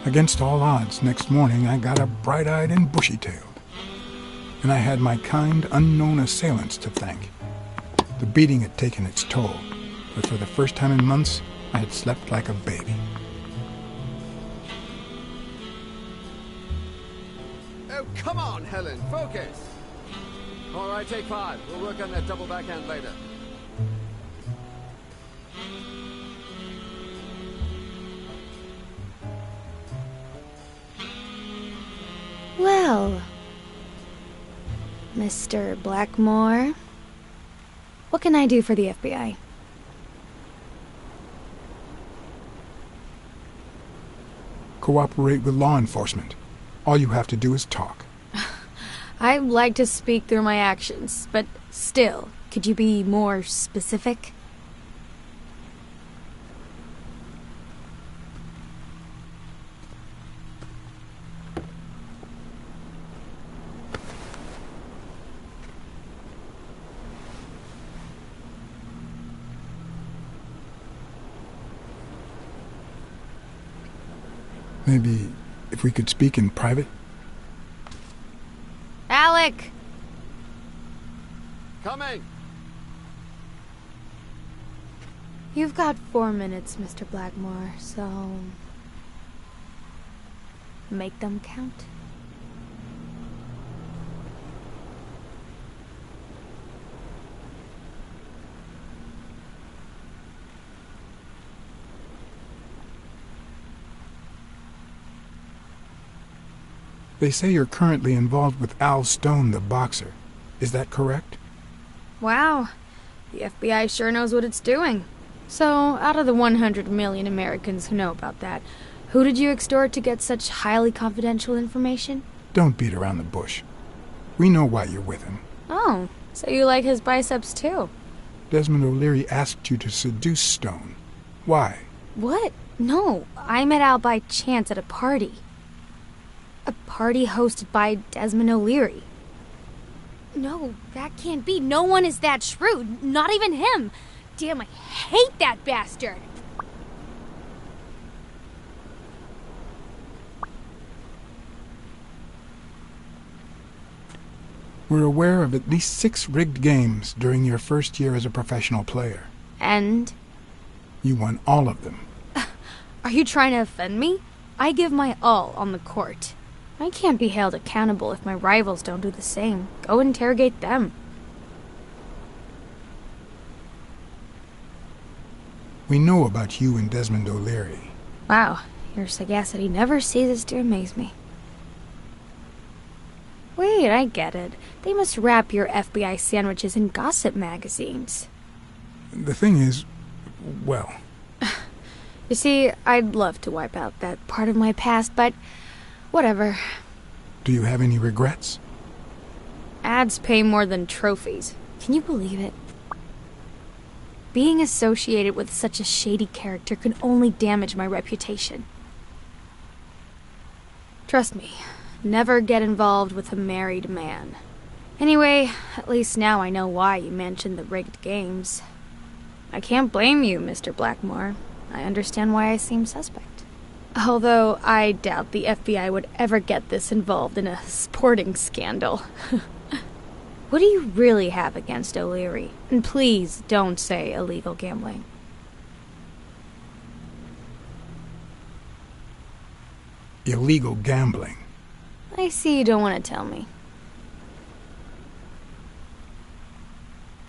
Against all odds, next morning I got up bright-eyed and bushy-tailed. And I had my kind, unknown assailants to thank. The beating had taken its toll, but for the first time in months, I had slept like a baby. Oh, come on, Helen, focus! All right, take 5. We'll work on that double backhand later. Well, Mr. Blackmore, what can I do for the FBI? Cooperate with law enforcement. All you have to do is talk. I like to speak through my actions, but still, could you be more specific? Maybe if we could speak in private? Alec! Coming! You've got 4 minutes, Mr. Blackmore, so... make them count. They say you're currently involved with Al Stone, the boxer. Is that correct? Wow. The FBI sure knows what it's doing. So, out of the 100 million Americans who know about that, who did you extort to get such highly confidential information? Don't beat around the bush. We know why you're with him. Oh, so you like his biceps too? Desmond O'Leary asked you to seduce Stone. Why? What? No, I met Al by chance at a party. A party hosted by Desmond O'Leary. No, that can't be. No one is that shrewd. Not even him. Damn, I hate that bastard. We're aware of at least 6 rigged games during your first year as a professional player. And? You won all of them. Are you trying to offend me? I give my all on the court. I can't be held accountable if my rivals don't do the same. Go interrogate them. We know about you and Desmond O'Leary. Wow, your sagacity never ceases to amaze me. Wait, I get it. They must wrap your FBI sandwiches in gossip magazines. The thing is, well... You see, I'd love to wipe out that part of my past, but whatever. Do you have any regrets? Ads pay more than trophies. Can you believe it? Being associated with such a shady character could only damage my reputation. Trust me, never get involved with a married man. Anyway, at least now I know why you mentioned the rigged games. I can't blame you, Mr. Blackmore. I understand why I seem suspect. Although I doubt the FBI would ever get this involved in a sporting scandal. What do you really have against O'Leary? And please don't say illegal gambling. Illegal gambling. I see you don't want to tell me.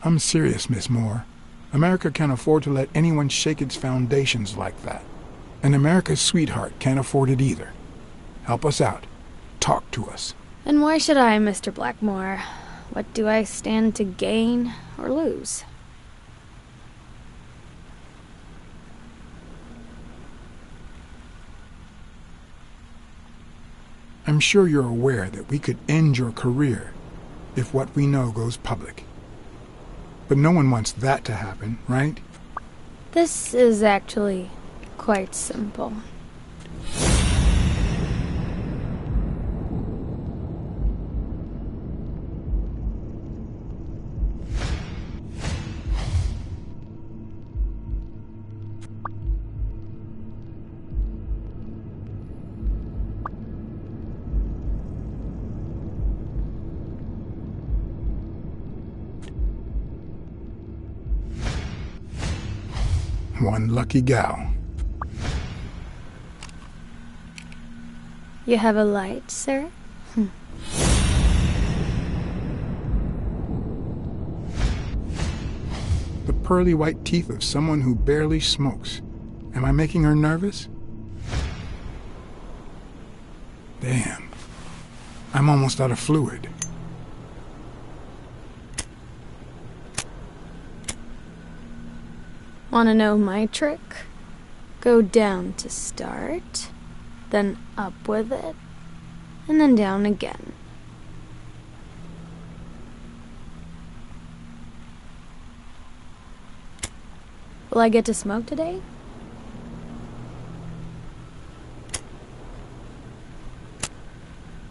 I'm serious, Miss Moore. America can't afford to let anyone shake its foundations like that. And America's sweetheart can't afford it either. Help us out. Talk to us. And why should I, Mr. Blackmore? What do I stand to gain or lose? I'm sure you're aware that we could end your career if what we know goes public. But no one wants that to happen, right? This is actually quite simple. one lucky gal. You have a light, sir? The pearly white teeth of someone who barely smokes. Am I making her nervous? Damn. I'm almost out of fluid. Wanna know my trick? Go down to start, then up with it, and then down again. Will I get to smoke today?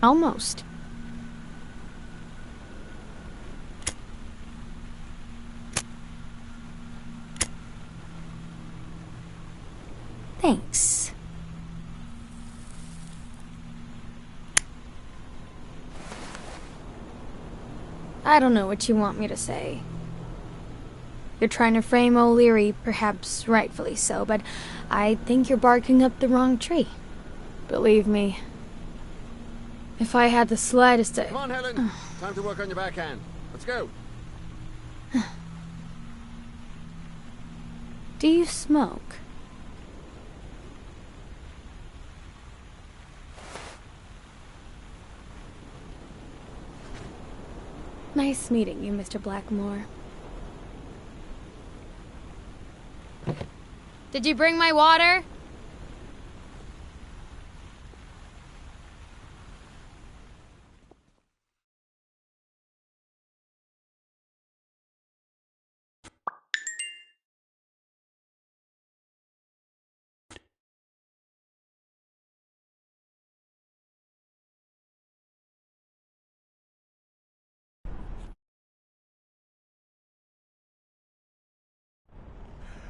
Almost. Thanks. I don't know what you want me to say. You're trying to frame O'Leary, perhaps rightfully so, but I think you're barking up the wrong tree. Believe me, if I had the slightest... Come on, Helen. Time to work on your backhand. Let's go. Do you smoke? Nice meeting you, Mr. Blackmore. Did you bring my water?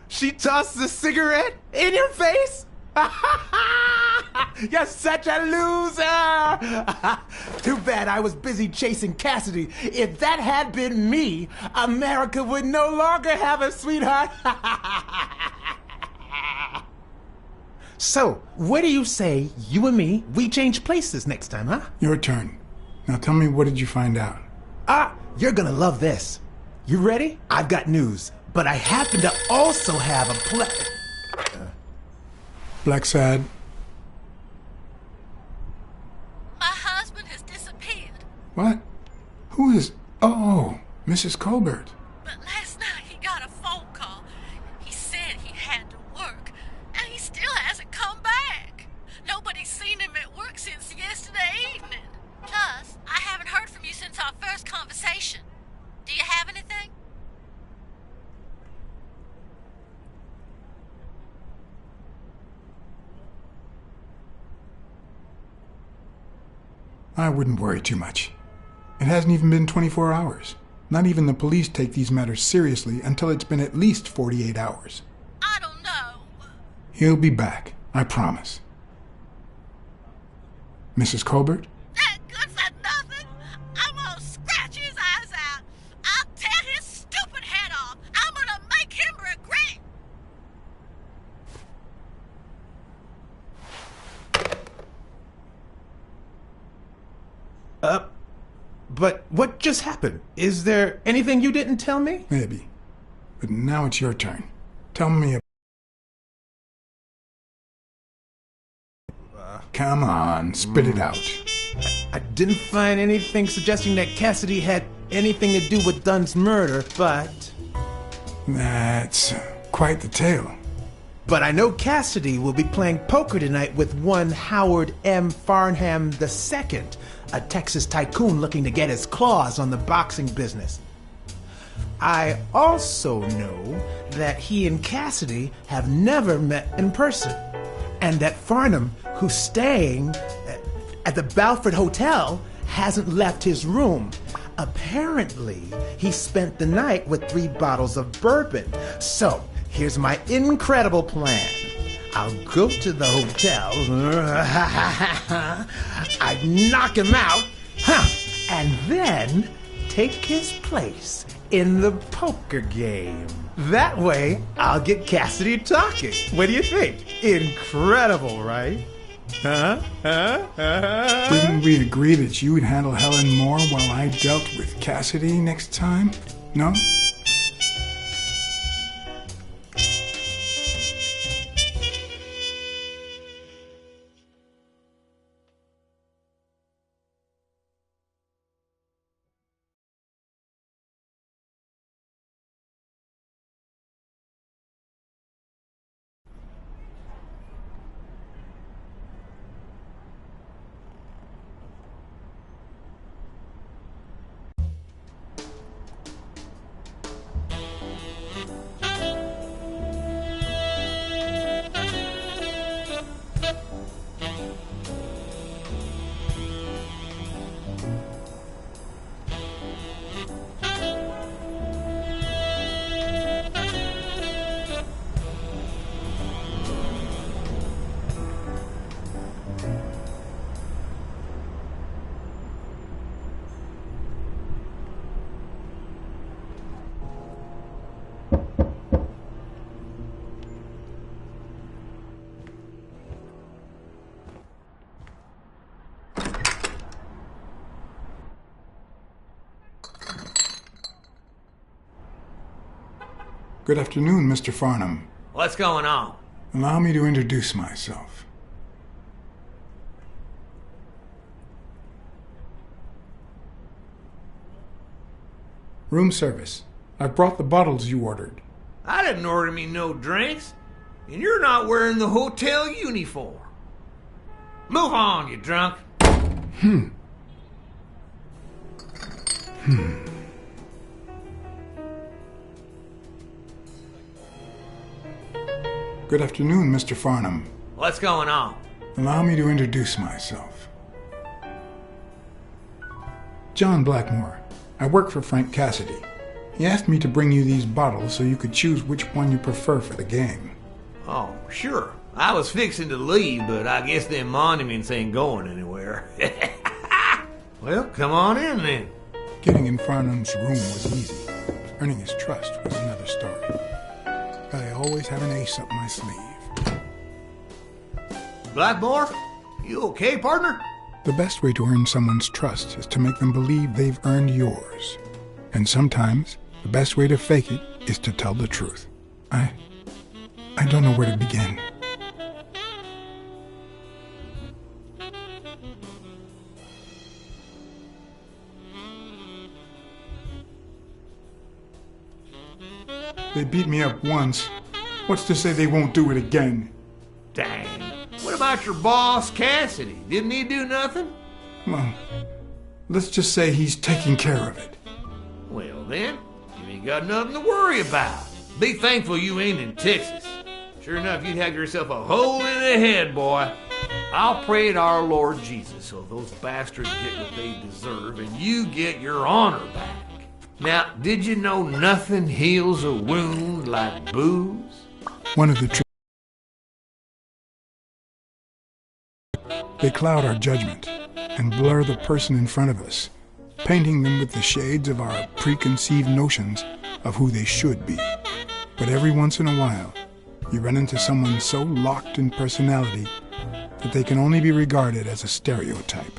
She tossed a cigarette in your face? You're such a loser! Too bad I was busy chasing Cassidy. If that had been me, America would no longer have a sweetheart. So, what do you say, you and me, we change places next time, huh? Your turn. Now tell me, what did you find out? You're gonna love this. You ready? I've got news, but I happen to also have a Blacksad. My husband has disappeared. What? Who is... Oh, Mrs. Colbert. But last night he got a phone call. He said he had to work, and he still hasn't come back. Nobody's seen him at work since yesterday evening. Plus, I haven't heard from you since our first conversation. Do you have anything? I wouldn't worry too much. It hasn't even been 24 hours. Not even the police take these matters seriously until it's been at least 48 hours. I don't know. He'll be back, I promise. Mrs. Colbert? That good for nothing. I'm gonna scratch his eyes out. I'll tear his stupid head off. I'm gonna make him regret. But what just happened? Is there anything you didn't tell me? Maybe. But now it's your turn. Tell me. Come on, spit it out. I didn't find anything suggesting that Cassidy had anything to do with Dunn's murder, but That's quite the tale. I know Cassidy will be playing poker tonight with one Howard M. Farnham II, a Texas tycoon looking to get his claws on the boxing business. I also know that he and Cassidy have never met in person, and that Farnham, who's staying at the Balford Hotel, hasn't left his room. Apparently, he spent the night with 3 bottles of bourbon. So, here's my incredible plan. I'll go to the hotel, I'd knock him out, and then take his place in the poker game. That way, I'll get Cassidy talking. What do you think? Incredible, right? Huh? Didn't we agree that you would handle Helen more while I dealt with Cassidy next time? No? Good afternoon, Mr. Farnham. What's going on? Allow me to introduce myself. Room service. I brought the bottles you ordered. I didn't order me no drinks, and you're not wearing the hotel uniform. Move on, you drunk. Good afternoon, Mr. Farnham. What's going on? Allow me to introduce myself. John Blackmore. I work for Frank Cassidy. He asked me to bring you these bottles so you could choose which one you prefer for the game. Oh, sure. I was fixing to leave, but I guess them monuments ain't going anywhere. Well, come on in then. Getting in Farnham's room was easy. Earning his trust was another story. But I always have an ace up my sleeve. Blackmore, you okay, partner? The best way to earn someone's trust is to make them believe they've earned yours. And sometimes, the best way to fake it is to tell the truth. I don't know where to begin. They beat me up once. What's to say they won't do it again? Dang. What about your boss, Cassidy? Didn't he do nothing? Well, let's just say he's taking care of it. Well then, you ain't got nothing to worry about. Be thankful you ain't in Texas. Sure enough, you'd have yourself a hole in the head, boy. I'll pray to our Lord Jesus so those bastards get what they deserve and you get your honor back. Now, did you know nothing heals a wound like booze? One of the They cloud our judgment and blur the person in front of us, painting them with the shades of our preconceived notions of who they should be. But every once in a while, you run into someone so locked in personality that they can only be regarded as a stereotype.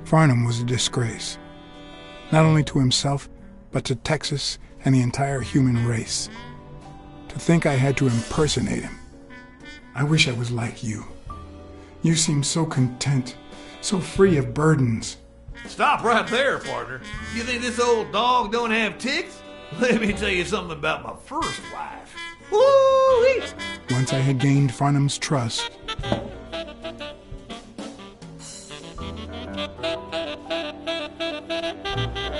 Farnham was a disgrace, not only to himself, but to Texas and the entire human race. To think I had to impersonate him. I wish I was like you. You seem so content, so free of burdens. Stop right there, partner. You think this old dog don't have ticks? Let me tell you something about my first wife. Woo-wee! Once I had gained Farnham's trust,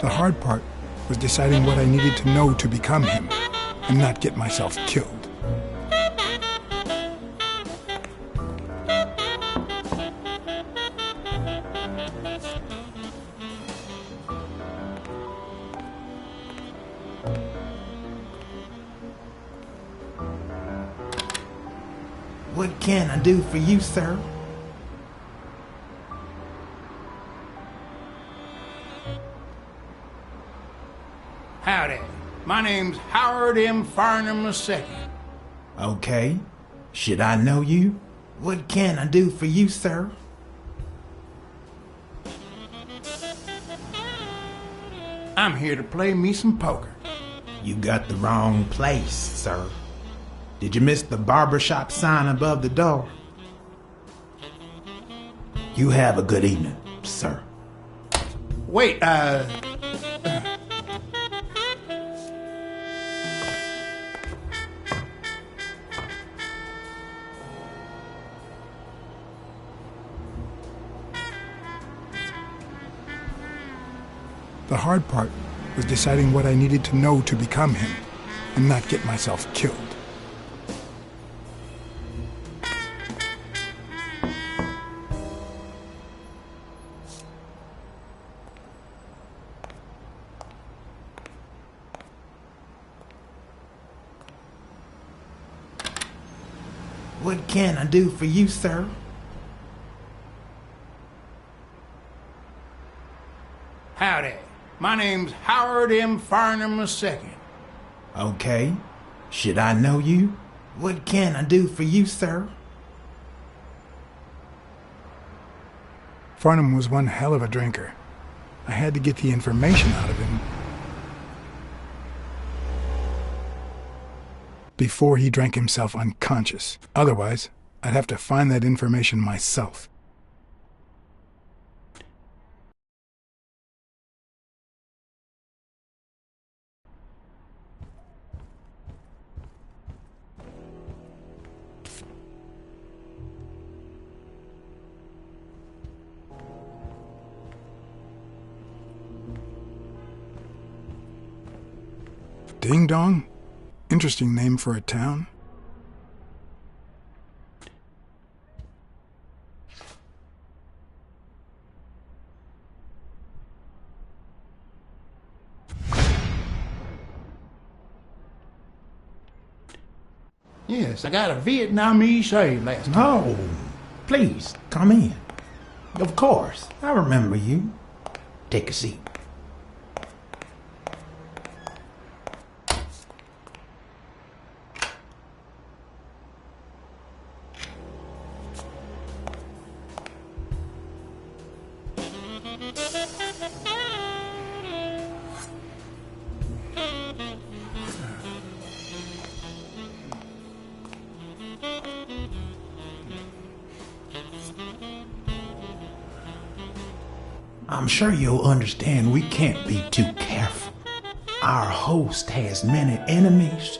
the hard part was deciding what I needed to know to become him and not get myself killed. What can I do for you, sir? Howdy. My name's Howard M. Farnham II. Okay. Should I know you? What can I do for you, sir? I'm here to play me some poker. You got the wrong place, sir. Did you miss the barbershop sign above the door? You have a good evening, sir. Wait, The hard part was deciding what I needed to know to become him, and not get myself killed. What can I do for you, sir? howdy. My name's Howard M. Farnham II. Okay. Should I know you? What can I do for you, sir? Farnham was one hell of a drinker. I had to get the information out of him before he drank himself unconscious. Otherwise, I'd have to find that information myself. Ding Dong? Interesting name for a town. Yes, I got a Vietnamese shave last time. Oh, please, come in. Of course, I remember you. Take a seat. I'm sure you'll understand we can't be too careful. Our host has many enemies,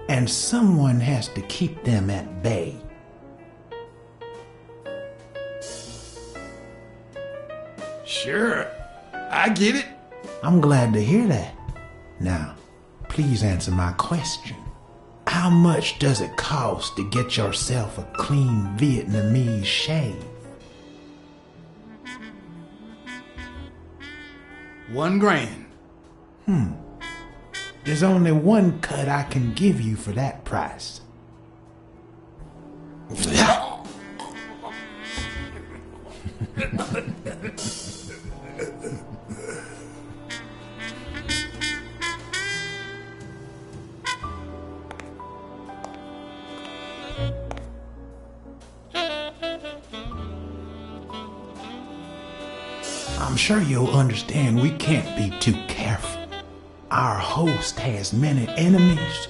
and someone has to keep them at bay. Sure, I get it. I'm glad to hear that. Now, please answer my question. How much does it cost to get yourself a clean Vietnamese shave? $1 grand. There's only one cut I can give you for that price. I'm sure you'll understand we can't be too careful. Our host has many enemies,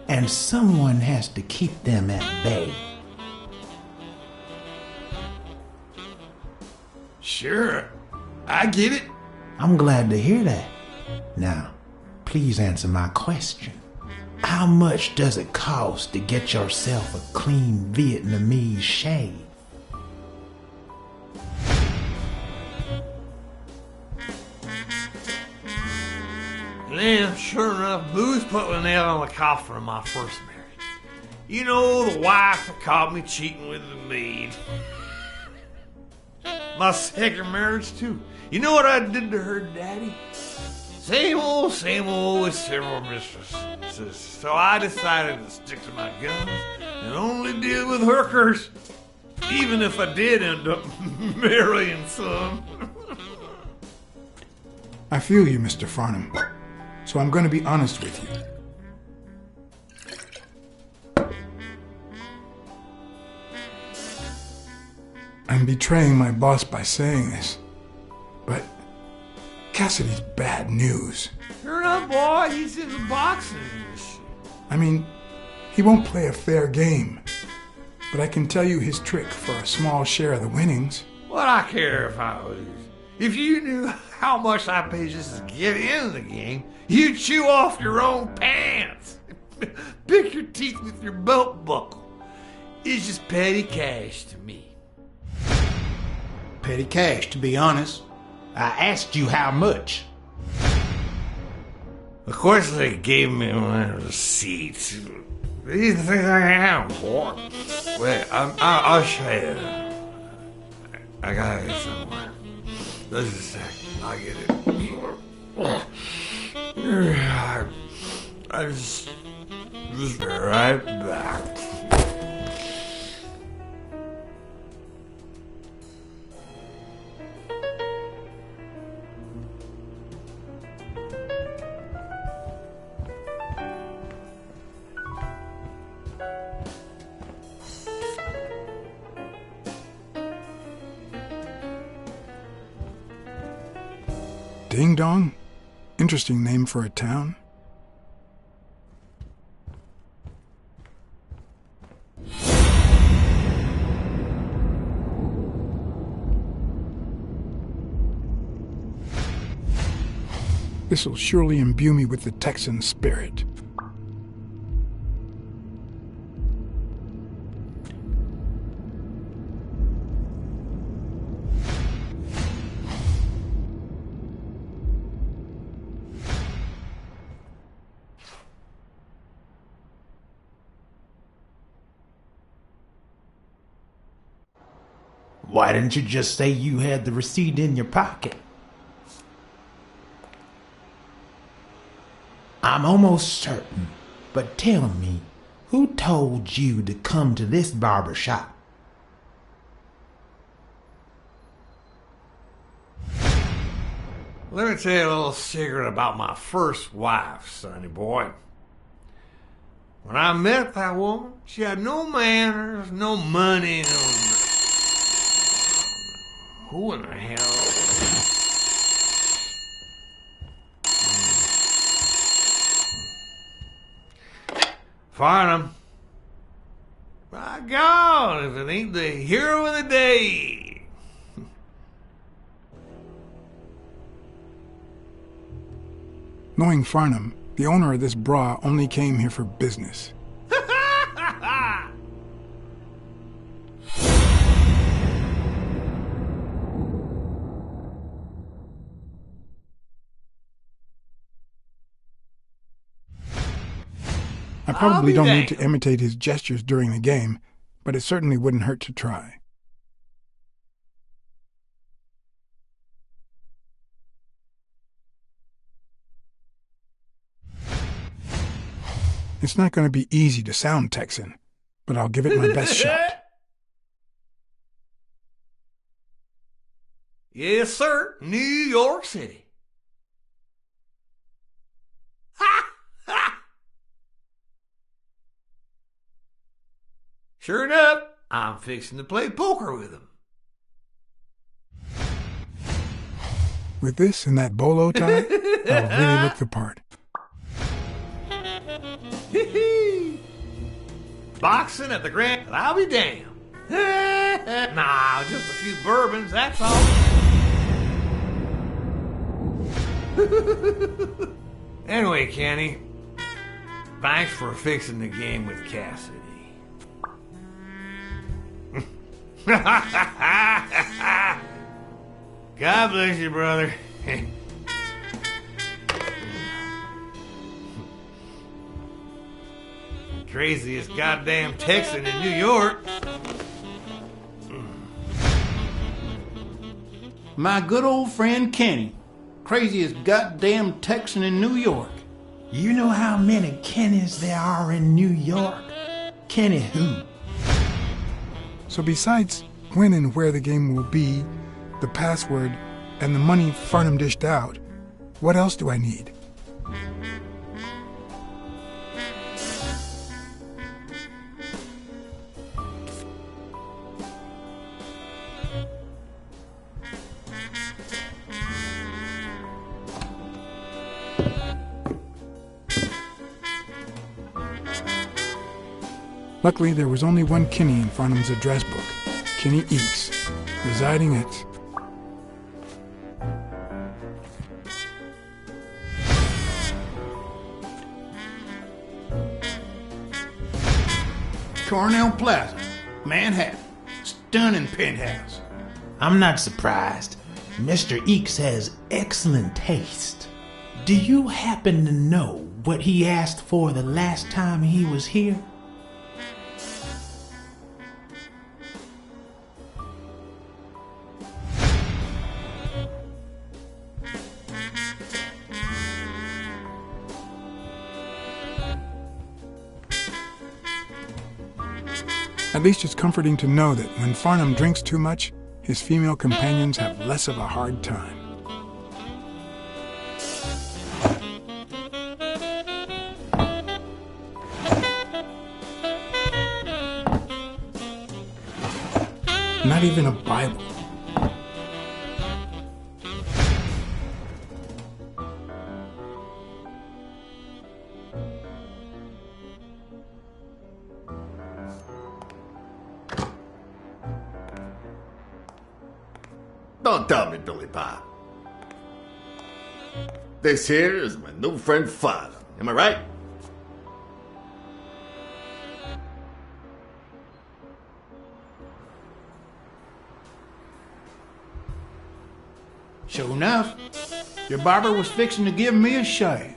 and someone has to keep them at bay. Sure, I get it. I'm glad to hear that. Now, please answer my question. How much does it cost to get yourself a clean Vietnamese shave? Then, sure enough, Booth put the nail on the coffin of my first marriage. You know, the wife that caught me cheating with the maid. My second marriage, too. You know what I did to her daddy? Same old with several mistresses. So I decided to stick to my guns and only deal with hookers, even if I did end up marrying some. I feel you, Mr. Farnham. So I'm going to be honest with you. I'm betraying my boss by saying this, but Cassidy's bad news. Sure enough, boy, he's in the boxing industry. I mean, he won't play a fair game, but I can tell you his trick for a small share of the winnings. What I care if I lose? If you knew how much I pay just to get into the game, you'd chew off your own pants. Pick your teeth with your belt buckle. It's just petty cash to me. Petty cash, to be honest. I asked you how much. Of course they gave me my receipts. These things I am, boy. Wait, I'll show you. I gotta get somewhere. Just a second, I'll get it. I just be right back. Ding Dong? Interesting name for a town. This'll surely imbue me with the Texan spirit. Why didn't you just say you had the receipt in your pocket? I'm almost certain, but tell me, who told you to come to this barber shop? Let me tell you a little secret about my first wife, sonny boy. When I met that woman, she had no manners, no money, no... Who in the hell? Farnham. By God, if it ain't the hero of the day. Knowing Farnham, the owner of this bra only came here for business. I probably don't need to imitate his gestures during the game, but it certainly wouldn't hurt to try. It's not going to be easy to sound Texan, but I'll give it my best shot. Yes, sir. New York City. Sure enough, I'm fixing to play poker with him. With this and that bolo tie, I'll really look the part. Boxing at the Grand, I'll be damned. Nah, just a few bourbons, that's all. Anyway, Kenny, thanks for fixing the game with Cassidy. God bless you, brother. Craziest goddamn Texan in New York. My good old friend Kenny. Craziest goddamn Texan in New York. You know how many Kennys there are in New York? Kenny who? So besides when and where the game will be, the password, and the money Farnham dished out, what else do I need? Luckily, there was only one Kinney in Farnham's address book, Kinney Eeks, residing at... Cornell Plaza, Manhattan. Stunning penthouse. I'm not surprised. Mr. Eeks has excellent taste. Do you happen to know what he asked for the last time he was here? At least it's comforting to know that when Farnham drinks too much, his female companions have less of a hard time. Not even a Bible. Don't tell me, Billy Bob. This here is my new friend Father. Am I right? Sure enough, your barber was fixing to give me a shave.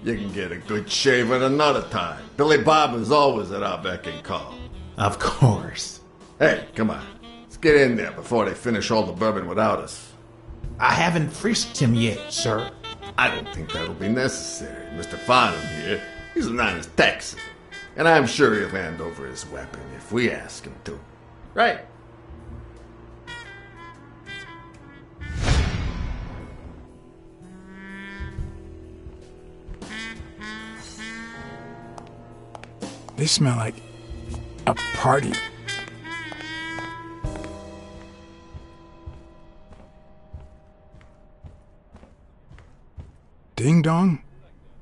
You can get a good shave at another time. Billy Bob is always at our beck and call. Of course. Hey, come on. Let's get in there before they finish all the bourbon without us. I haven't frisked him yet, sir. I don't think that'll be necessary. Mr. Farnham here, he's an honest Texan. And I'm sure he'll hand over his weapon if we ask him to. Right? They smell like a party. Ding Dong?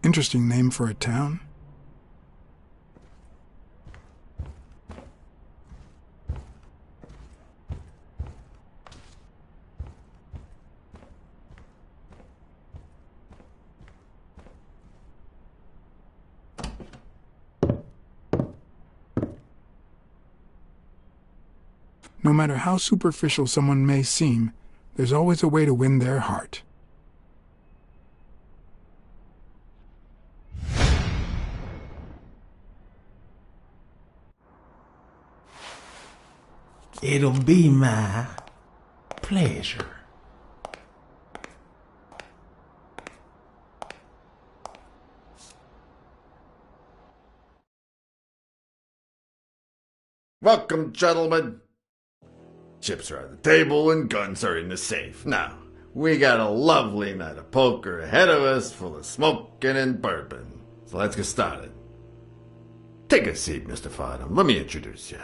Interesting name for a town. No matter how superficial someone may seem, there's always a way to win their heart. It'll be my pleasure. Welcome, gentlemen. Chips are on the table and guns are in the safe. Now, we got a lovely night of poker ahead of us full of smoking and bourbon. So let's get started. Take a seat, Mr. Farnham. Let me introduce you.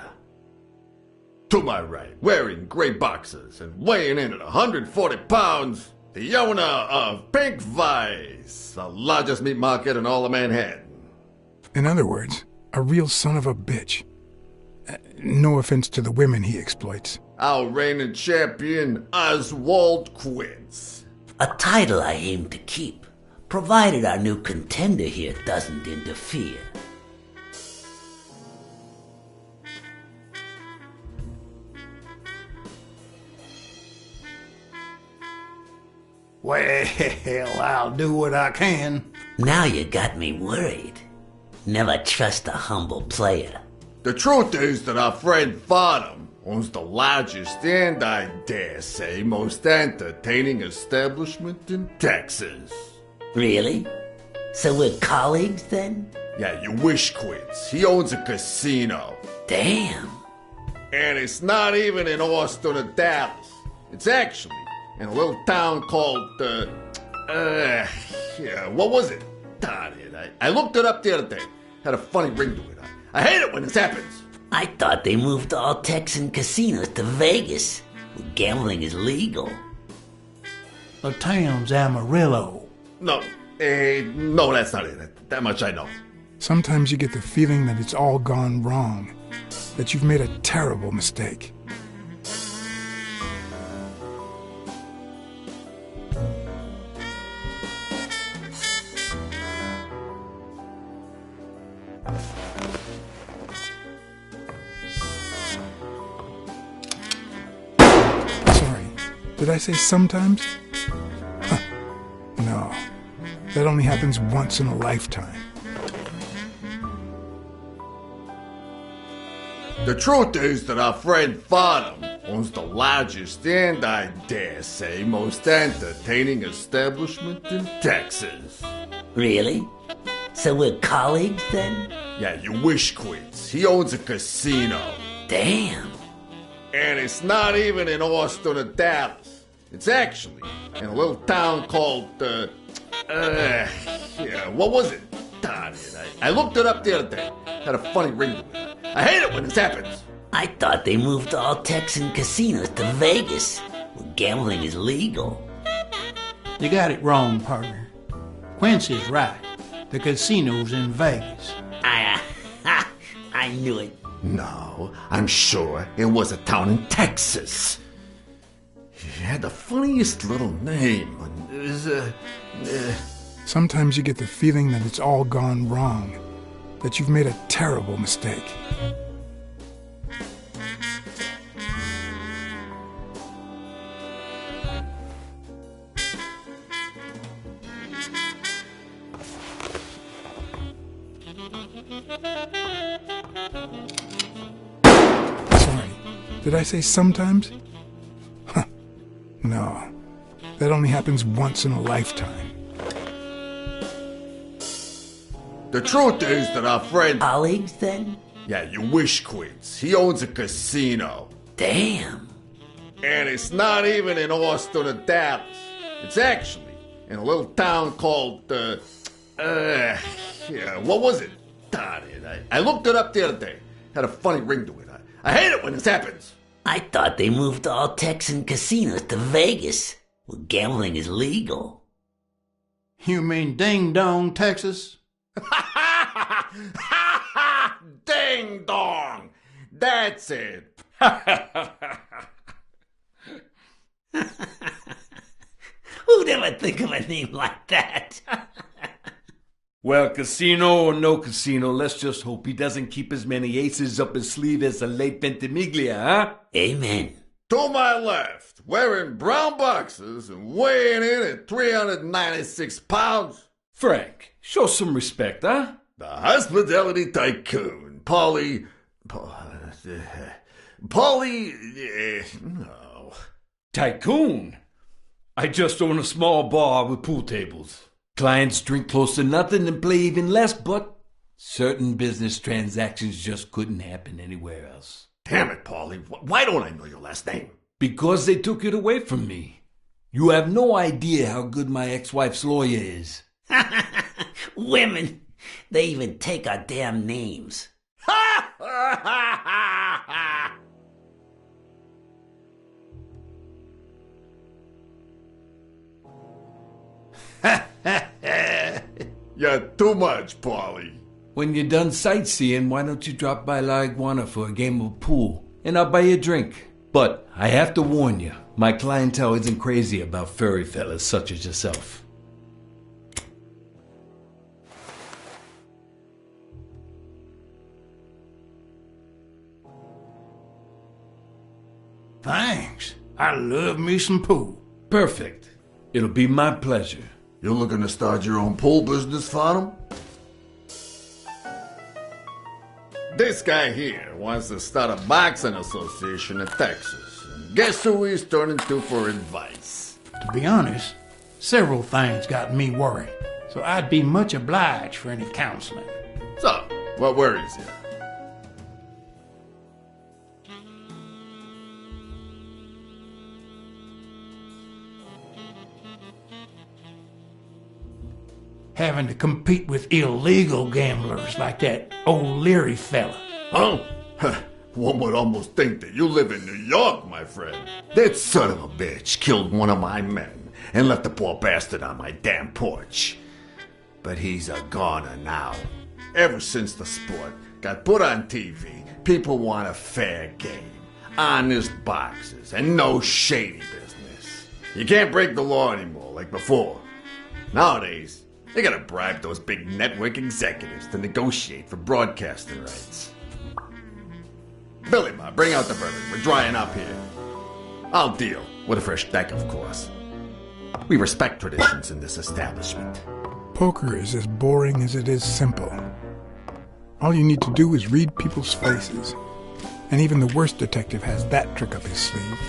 To my right, wearing gray boxers and weighing in at 140 pounds, the owner of Pink Vice, the largest meat market in all of Manhattan. In other words, a real son of a bitch. No offense to the women he exploits. Our reigning champion, Oswald Quince. A title I aim to keep, provided our new contender here doesn't interfere. Well, I'll do what I can. Now you got me worried. Never trust a humble player. The truth is that our friend Farnham owns the largest and, I dare say, most entertaining establishment in Texas. Really? So we're colleagues then? Yeah, you wish, Quince. He owns a casino. Damn. And it's not even in Austin or Dallas. It's actually in a little town called, what was it? Darn it. I looked it up the other day. Had a funny ring to it. I hate it when this happens. I thought they moved all Texan casinos to Vegas, where gambling is legal. The town's Amarillo. No, that's not it. That much I know. Sometimes you get the feeling that it's all gone wrong, that you've made a terrible mistake. Sorry, did I say sometimes? Huh. No, that only happens once in a lifetime. The truth is that our friend Farnham owns the largest and, I dare say, most entertaining establishment in Texas. Really? So we're colleagues then? Yeah, you wish, Quince. He owns a casino. Damn. And it's not even in Austin or Dallas. It's actually in a little town called, what was it? Darn it. I looked it up the other day. Had a funny ring to it. I hate it when this happens. I thought they moved all Texan casinos to Vegas, where gambling is legal. You got it wrong, partner. Quincy's right. The casino's in Vegas. I knew it. No, I'm sure it was a town in Texas. He had the funniest little name. It was, Sometimes you get the feeling that it's all gone wrong, that you've made a terrible mistake. Sorry, did I say sometimes? Huh. No, that only happens once in a lifetime. the truth is that our friend... Colleagues then? Yeah, you wish, Quince. He owns a casino. Damn. And it's not even in Austin or Dallas. It's actually in a little town called, what was it? Darn it. I looked it up the other day. Had a funny ring to it. I hate it when this happens. I thought they moved all Texan casinos to Vegas, where gambling is legal. You mean Ding Dong, Texas? Ding dong! That's it. Who'd ever think of a name like that? Well, casino or no casino, let's just hope he doesn't keep as many aces up his sleeve as the late Ventimiglia, huh? Amen. To my left, wearing brown boxers and weighing in at 396 pounds, Frank, show some respect, huh? the hospitality tycoon, Polly... no. Tycoon? I just own a small bar with pool tables. Clients drink close to nothing and play even less, but certain business transactions just couldn't happen anywhere else. Damn it, Polly. Why don't I know your last name? Because they took it away from me. You have no idea how good my ex-wife's lawyer is. Women, they even take our damn names. You're too much, Polly. When you're done sightseeing, why don't you drop by La Iguana for a game of pool, and I'll buy you a drink. But I have to warn you, my clientele isn't crazy about furry fellas such as yourself. Thanks. I love me some pool. Perfect. It'll be my pleasure. You looking to start your own pool business, Farnham? This guy here wants to start a boxing association in Texas. And guess who he's turning to for advice? To be honest, several things got me worried, so I'd be much obliged for any counseling. So, what worries you? Having to compete with illegal gamblers like that O'Leary fella. Huh? One would almost think that you live in New York, my friend. That son of a bitch killed one of my men and left the poor bastard on my damn porch. But he's a goner now. ever since the sport got put on TV, people want a fair game, honest boxes, and no shady business. You can't break the law anymore like before. Nowadays, they gotta bribe those big network executives to negotiate for broadcasting rights. Billy Bob, bring out the bourbon. We're drying up here. I'll deal with a fresh deck, of course. We respect traditions in this establishment. Poker is as boring as it is simple. All you need to do is read people's faces. And even the worst detective has that trick up his sleeve.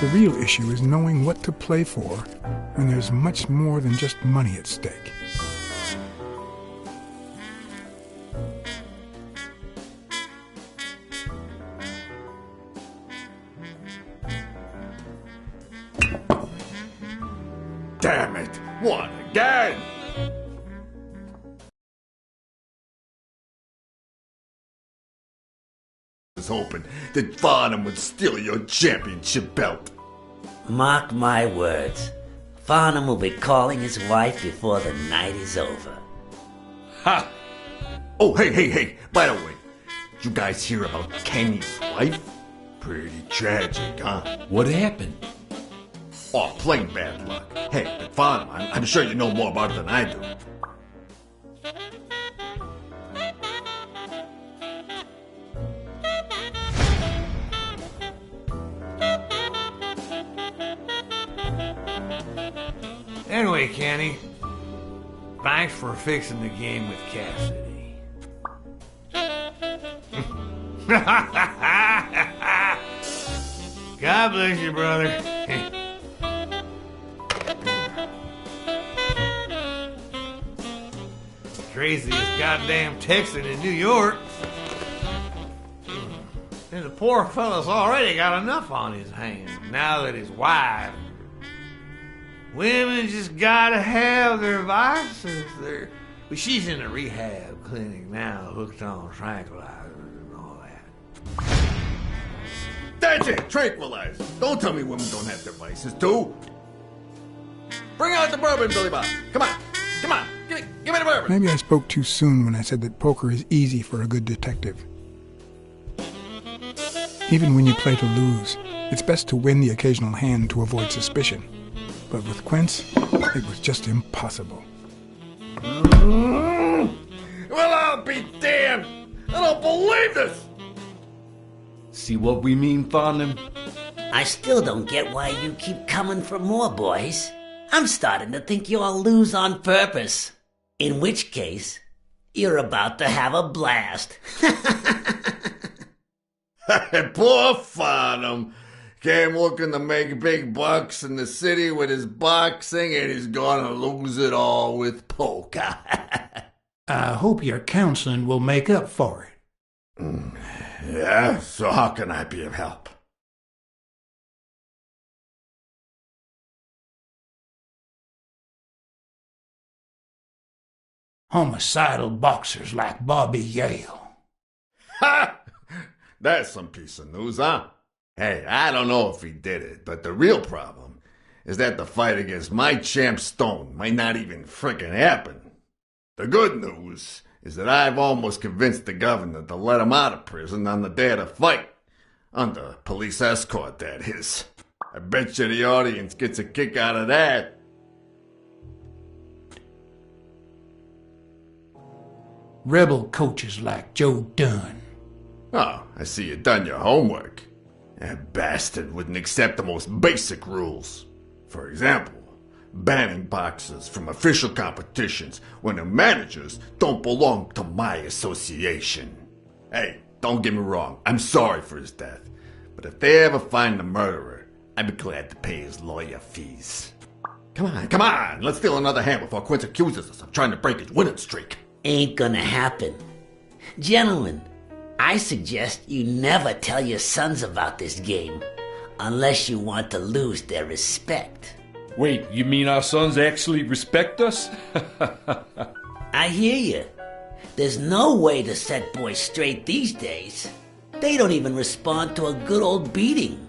The real issue is knowing what to play for when there's much more than just money at stake. Damn it! What again? I was hoping that Farnham would steal your championship belt. Mark my words. Farnham will be calling his wife before the night is over. Ha! Oh, hey, by the way, did you guys hear about Kenny's wife? Pretty tragic, huh? What happened? Oh, plain bad luck. Hey, but Farnham, I'm sure you know more about it than I do. Anyway, Kenny, thanks for fixing the game with Cassidy. God bless you, brother. Craziest goddamn Texan in New York. And the poor fella's already got enough on his hands now that his wife. Women just gotta have their vices. But she's in a rehab clinic now, hooked on tranquilizers and all that. That's it, tranquilize. Don't tell me women don't have their vices, too. Bring out the bourbon, Billy Bob. Come on. Give me the bourbon. Maybe I spoke too soon when I said that poker is easy for a good detective. Even when you play to lose, it's best to win the occasional hand to avoid suspicion. But with Quince, it was just impossible. Well, I'll be damned. I don't believe this. See what we mean, Farnham? I still don't get why you keep coming for more, boys. I'm starting to think you all lose on purpose. In which case, you're about to have a blast. Poor Farnham. Came looking to make big bucks in the city with his boxing, and he's gonna lose it all with poker. I hope your counseling will make up for it. Yeah, so how can I be of help? Homicidal boxers like Bobby Yale. Ha! That's some piece of news, huh? Hey, I don't know if he did it, but the real problem is that the fight against my champ Stone might not even frickin' happen. The good news is that I've almost convinced the governor to let him out of prison on the day of the fight. Under police escort, that is. I bet you the audience gets a kick out of that. Rebel coaches like Joe Dunn. Oh, I see you done your homework. That bastard wouldn't accept the most basic rules. For example, banning boxers from official competitions when the managers don't belong to my association. Hey, don't get me wrong, I'm sorry for his death. But if they ever find the murderer, I'd be glad to pay his lawyer fees. Come on, let's steal another hand before Quince accuses us of trying to break his winning streak. Ain't gonna happen. Gentlemen, I suggest you never tell your sons about this game, unless you want to lose their respect. Wait, you mean our sons actually respect us? I hear you. There's no way to set boys straight these days. They don't even respond to a good old beating.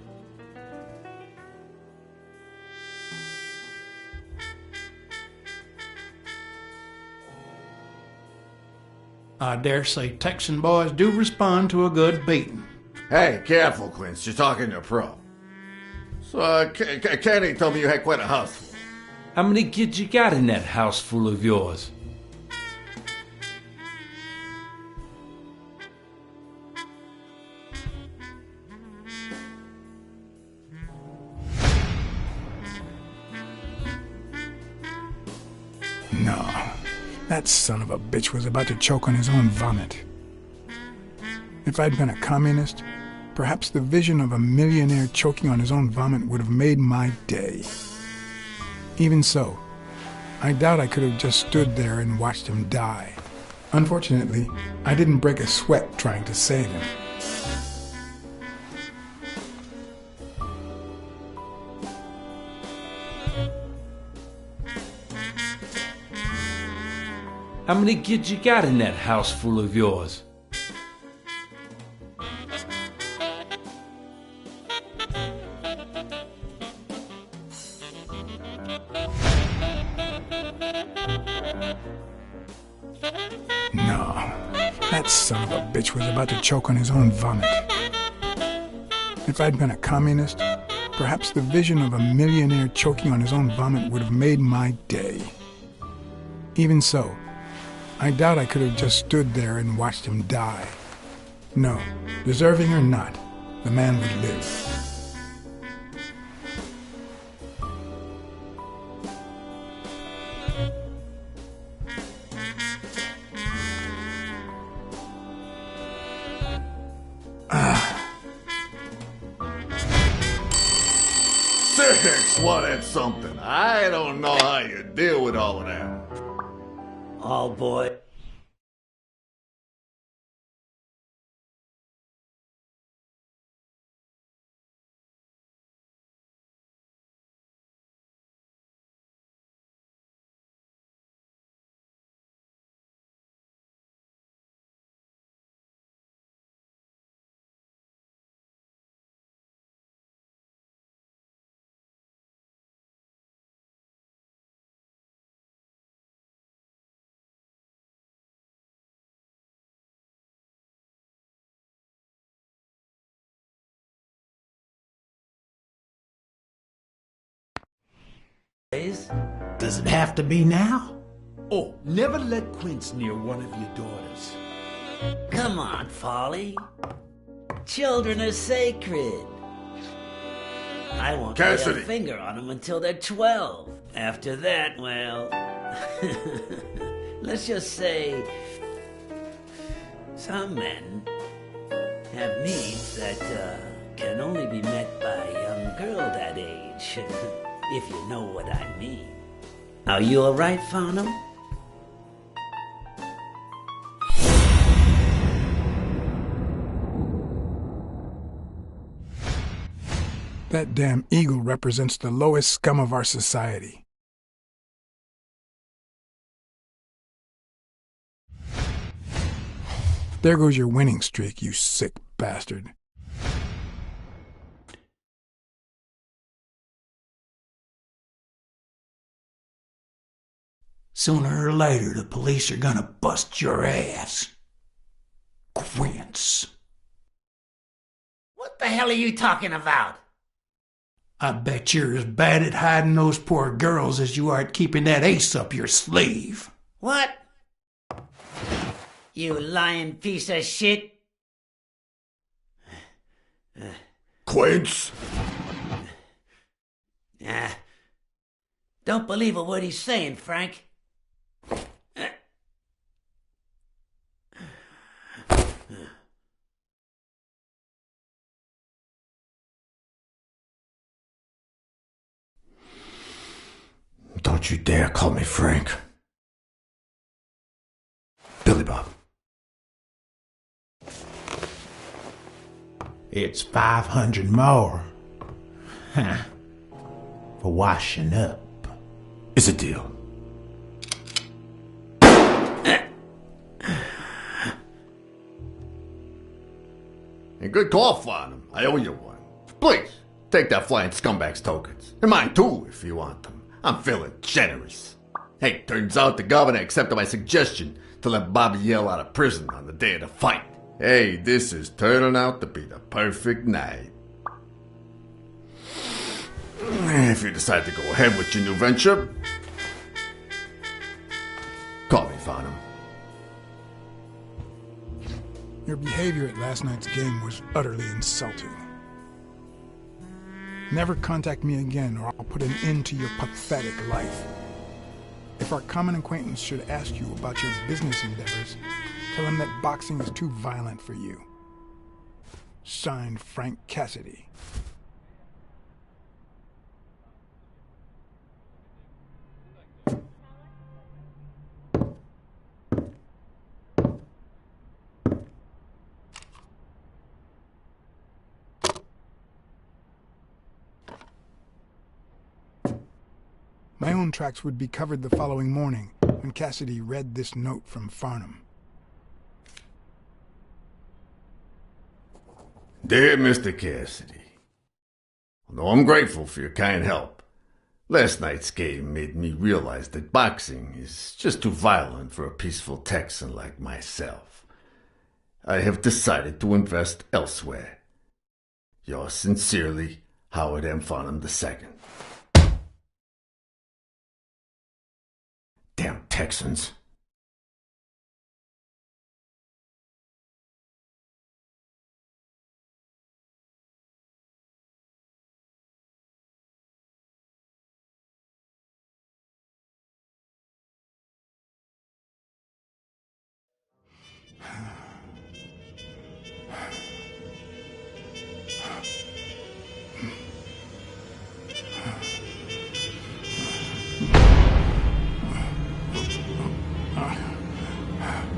I dare say Texan boys do respond to a good beating. Hey, careful, Quince. You're talking to a pro. So, Kenny told me you had quite a house full. How many kids you got in that house full of yours? No, that son of a bitch was about to choke on his own vomit. If I'd been a communist, perhaps the vision of a millionaire choking on his own vomit would have made my day. Even so, I doubt I could have just stood there and watched him die. Unfortunately, I didn't break a sweat trying to save him. How many kids you got in that house full of yours? No, that son of a bitch was about to choke on his own vomit. If I'd been a communist, perhaps the vision of a millionaire choking on his own vomit would have made my day. Even so, I doubt I could have just stood there and watched him die. No, deserving or not, the man would live. Six, what it's something. I don't know how you deal with all of that. Oh boy. Does it have to be now? Oh, never let Quince near one of your daughters. Come on, Folly. Children are sacred. I won't lay Cassidy. a finger on them until they're 12. After that, well, let's just say some men have needs that can only be met by a young girl that age, if you know what I mean. Are you all right, Farnham? That damn eagle represents the lowest scum of our society. There goes your winning streak, you sick bastard. Sooner or later, the police are gonna bust your ass. Quince. What the hell are you talking about? I bet you're as bad at hiding those poor girls as you are at keeping that ace up your sleeve. What? You lying piece of shit. Quince? Don't believe a word he's saying, Frank. Don't you dare call me Frank. Billy Bob. It's 500 more. Huh. For washing up. It's a deal. And good call, Farnham. I owe you one. Please, take that flying scumbag's tokens. And mine too, if you want them. I'm feeling generous. Hey, turns out the governor accepted my suggestion to to let Bobby yell out of prison on the day of the fight. Hey, this is turning out to be the perfect night. If you decide to go ahead with your new venture, call me, Farnham. Your behavior at last night's game was utterly insulting. Never contact me again, or I'll put an end to your pathetic life. If our common acquaintance should ask you about your business endeavors, tell him that boxing is too violent for you. Signed, Frank Cassidy. My own tracks would be covered the following morning when Cassidy read this note from Farnham. Dear Mr. Cassidy, although I'm grateful for your kind help, last night's game made me realize that boxing is just too violent for a peaceful Texan like myself. I have decided to invest elsewhere. Yours sincerely, Howard M. Farnham II. Damn Texans.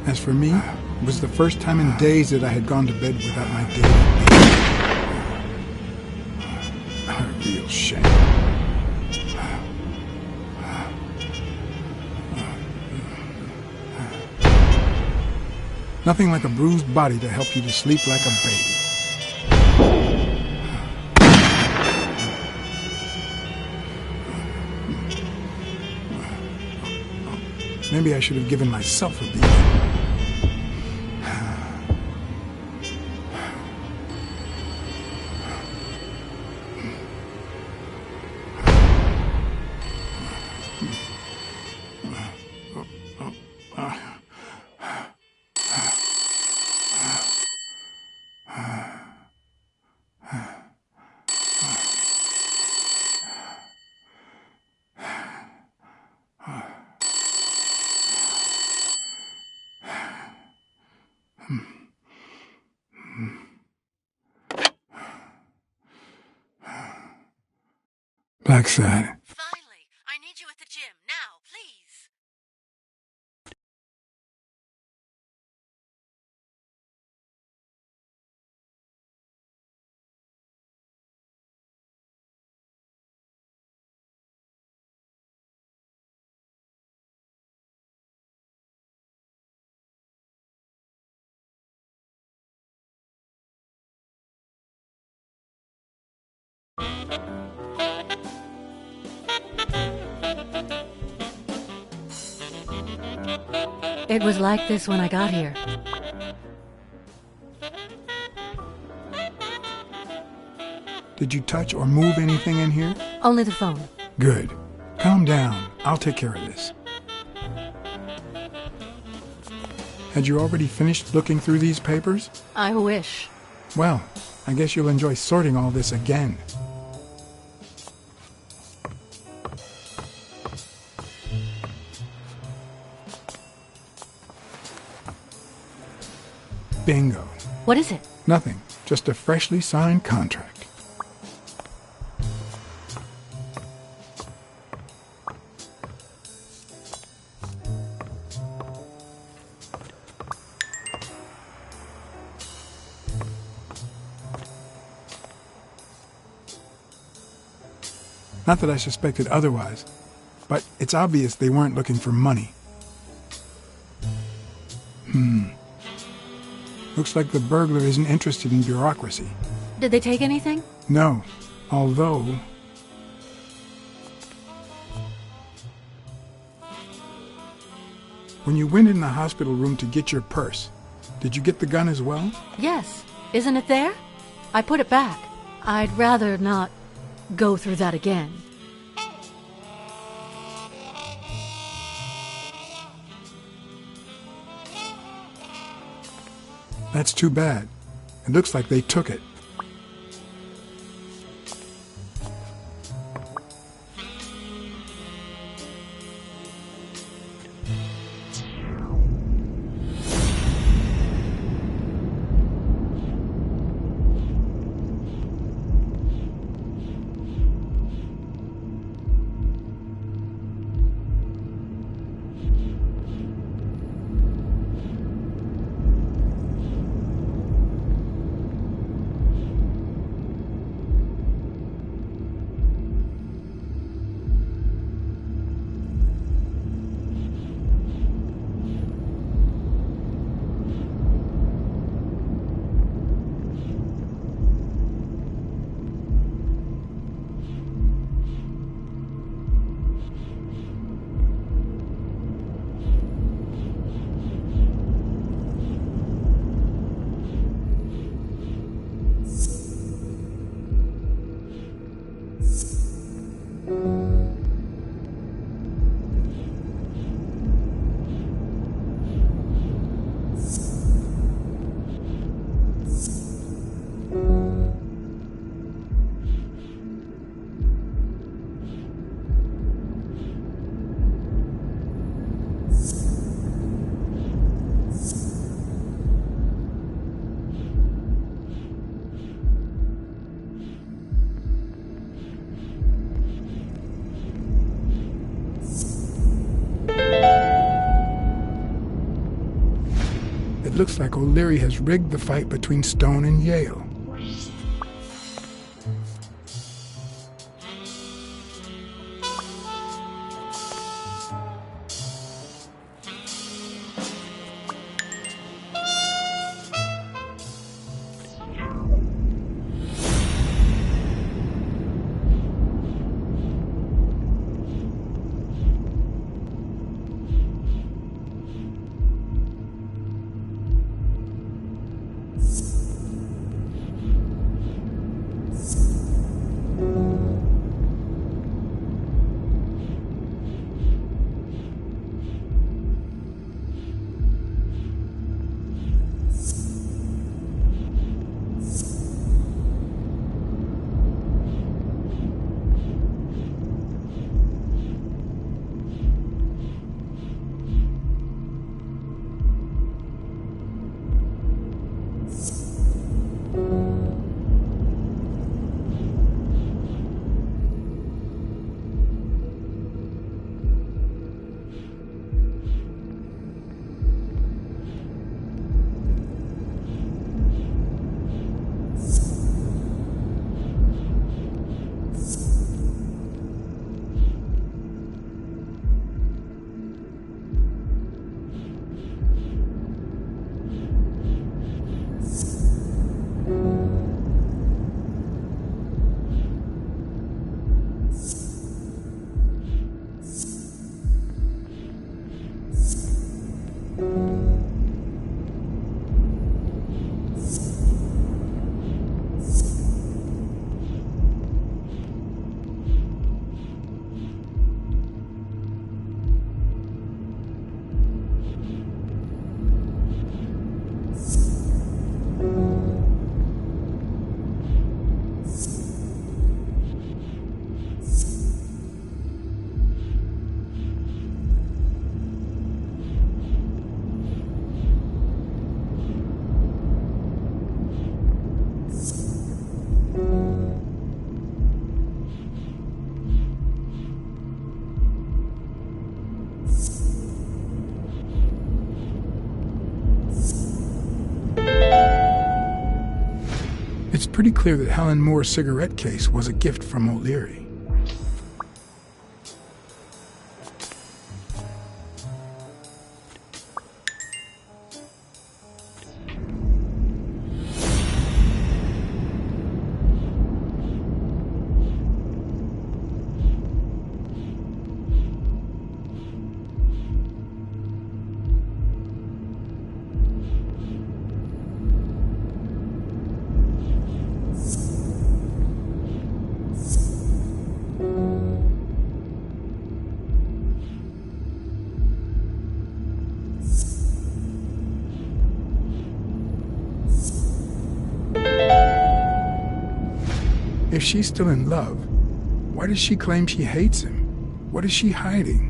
As for me, it was the first time in days that I had gone to bed without my daily beat. A real shame. Nothing like a bruised body to help you to sleep like a baby. Maybe I should have given myself a beating. Blacksad. Finally, I need you at the gym now, please. It was like this when I got here. Did you touch or move anything in here? Only the phone. Good. Calm down. I'll take care of this. Had you already finished looking through these papers? I wish. Well, I guess you'll enjoy sorting all this again. Bingo. What is it? Nothing. Just a freshly signed contract. Not that I suspected otherwise, but it's obvious they weren't looking for money. Looks like the burglar isn't interested in bureaucracy. Did they take anything? No, although... When you went in the hospital room to get your purse, did you get the gun as well? Yes. Isn't it there? I put it back. I'd rather not go through that again. That's too bad. It looks like they took it. It looks like O'Leary has rigged the fight between Stone and Yale. It's pretty clear that Helen Moore's cigarette case was a gift from O'Leary. If she's still in love, why does she claim she hates him? What is she hiding?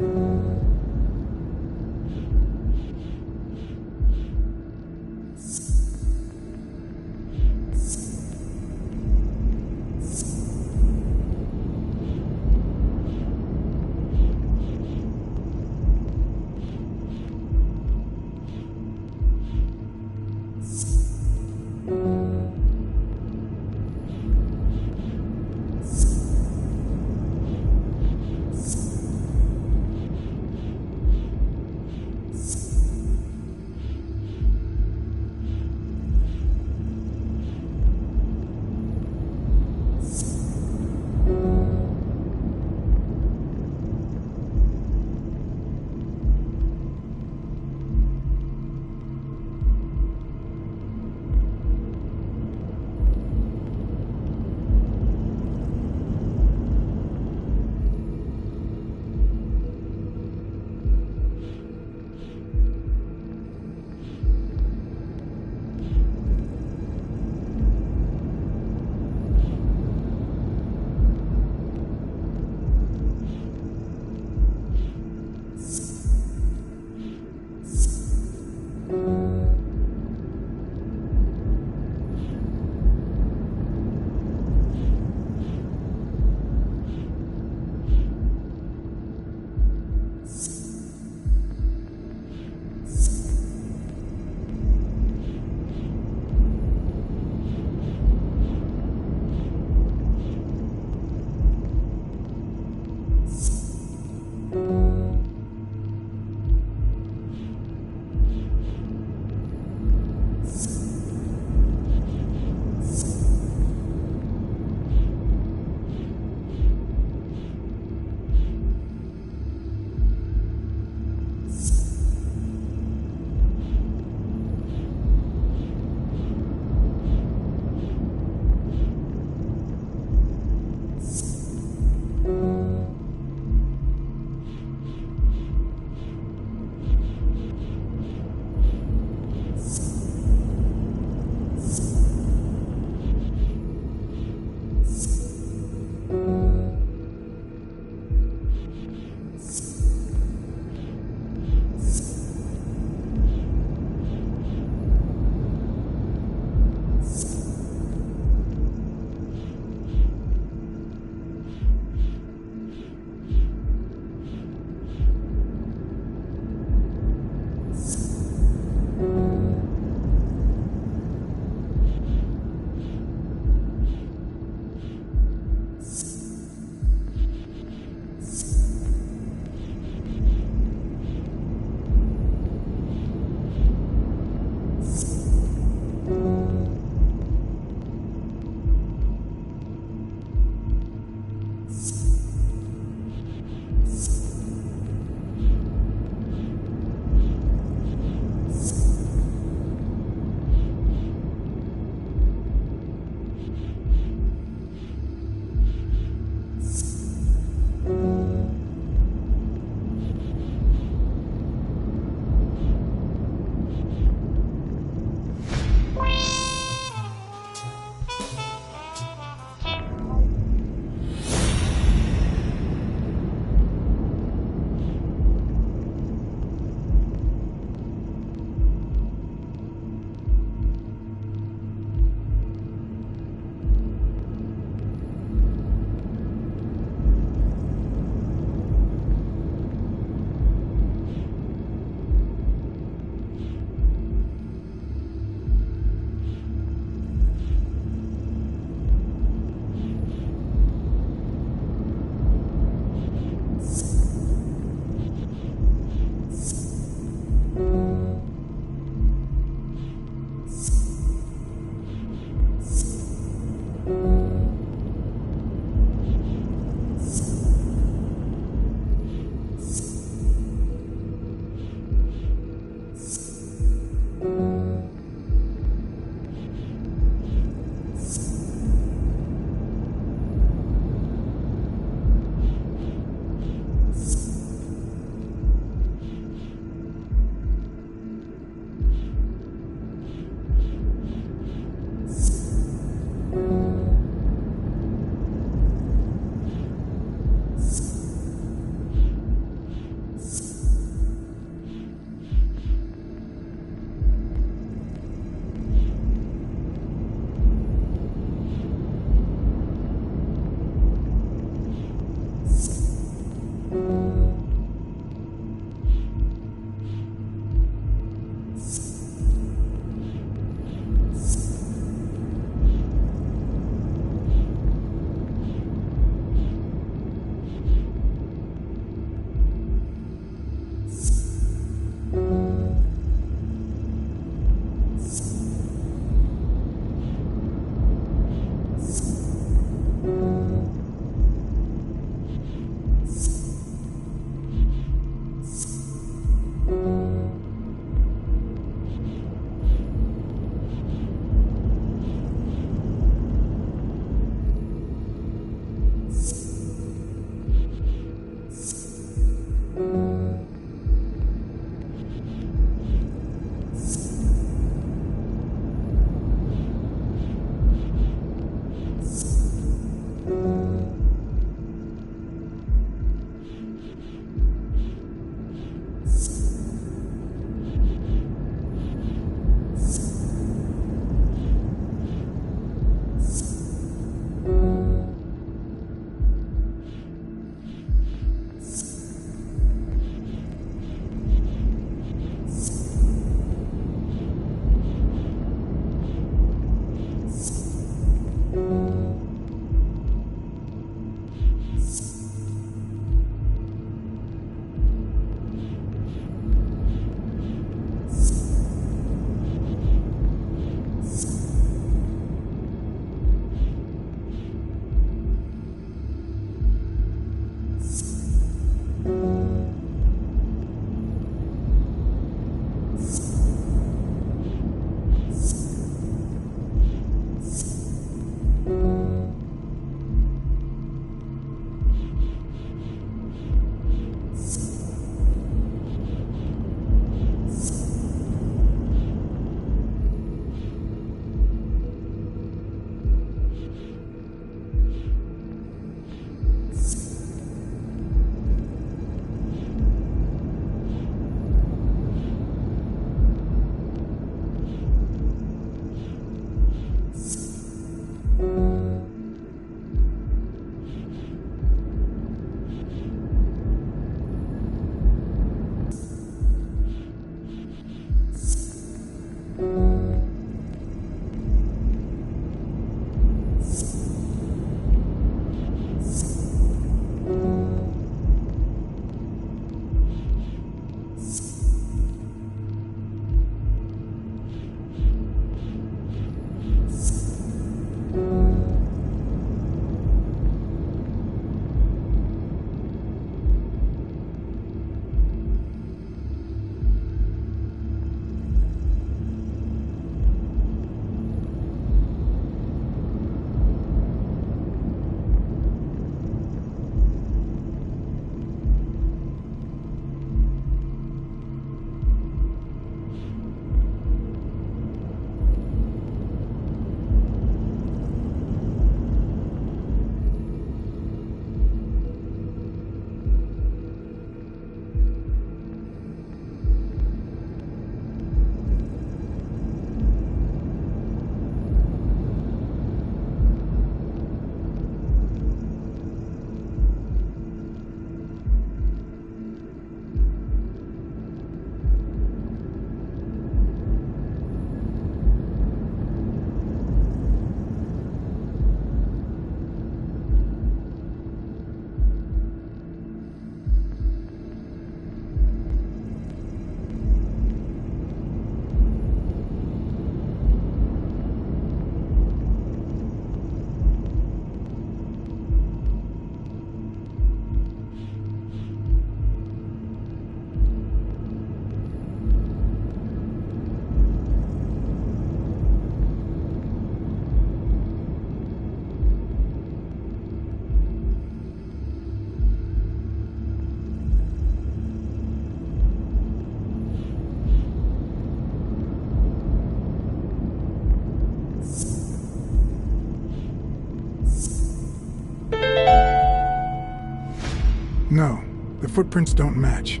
No, the footprints don't match.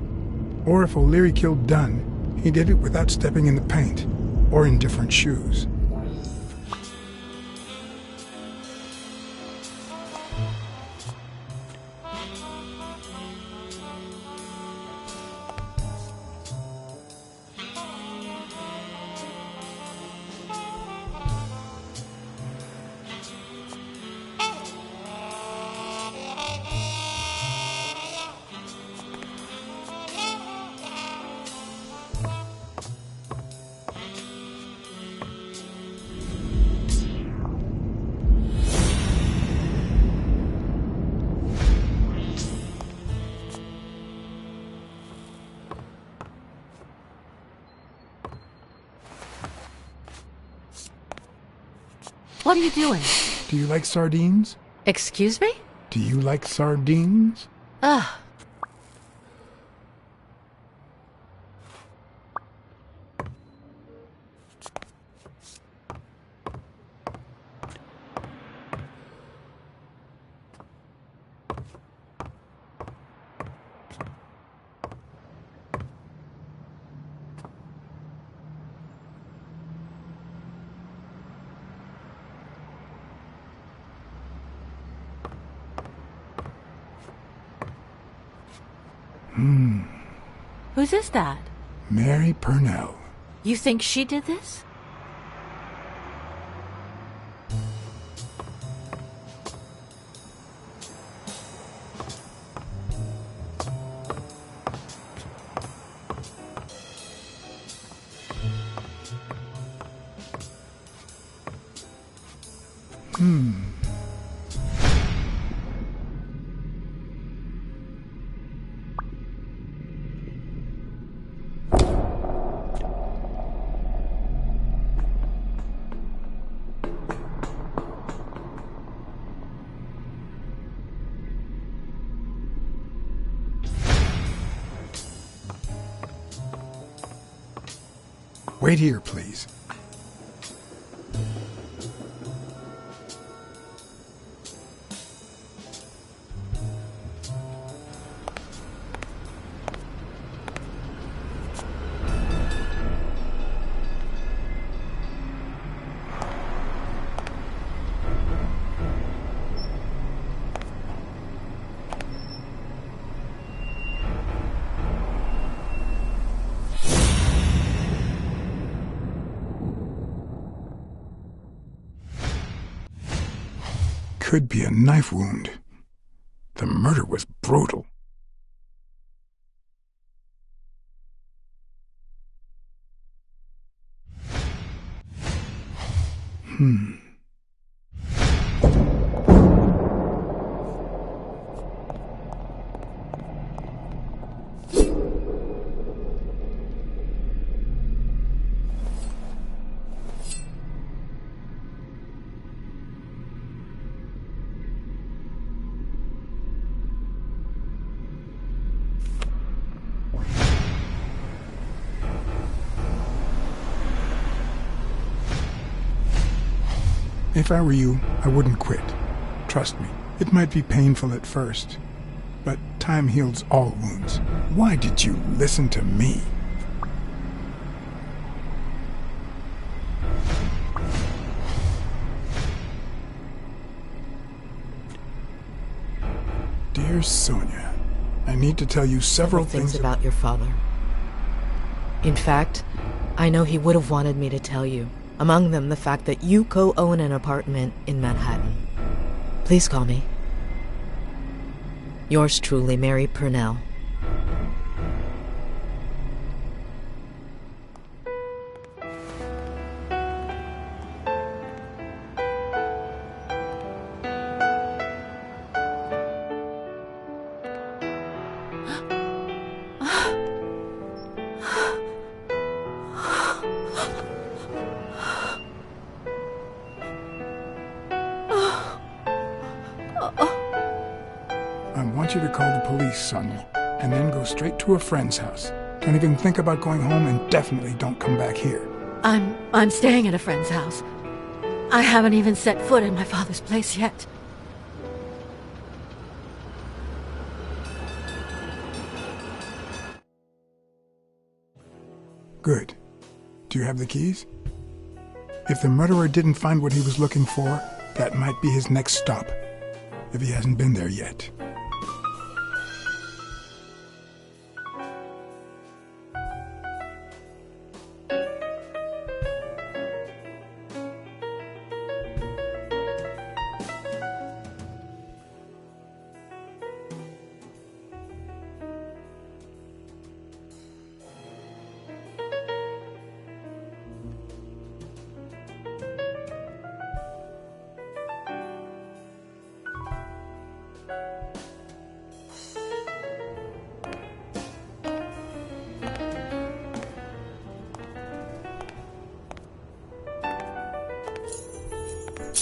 Or if O'Leary killed Dunn, he did it without stepping in the paint, or in different shoes. What are you doing? Do you like sardines? Excuse me? Do you like sardines? Ugh. Whose is that? Mary Purnell. You think she did this? Wait here, please. Could be a knife wound. The murder was brutal. If I were you, I wouldn't quit. Trust me, it might be painful at first, but time heals all wounds. Why did you listen to me? Dear Sonia, I need to tell you several things about your father. In fact, I know he would have wanted me to tell you. Among them, the fact that you co-own an apartment in Manhattan. Please call me. Yours truly, Mary Purnell. I want you to call the police, Sonia, and then go straight to a friend's house. Don't even think about going home, and definitely don't come back here. I'm staying at a friend's house. I haven't even set foot in my father's place yet. Good. Do you have the keys? If the murderer didn't find what he was looking for, that might be his next stop, if he hasn't been there yet.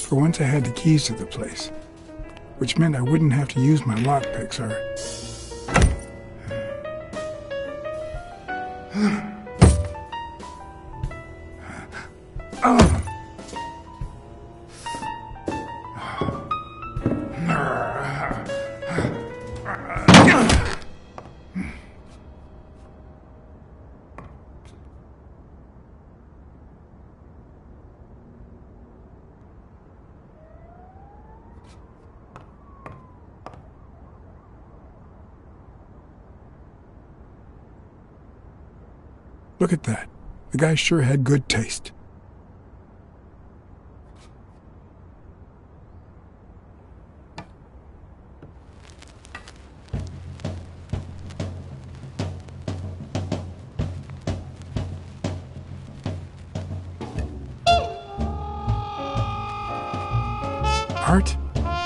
For once I had the keys to the place, which meant I wouldn't have to use my lockpicks or... Look at that. The guy sure had good taste. Art?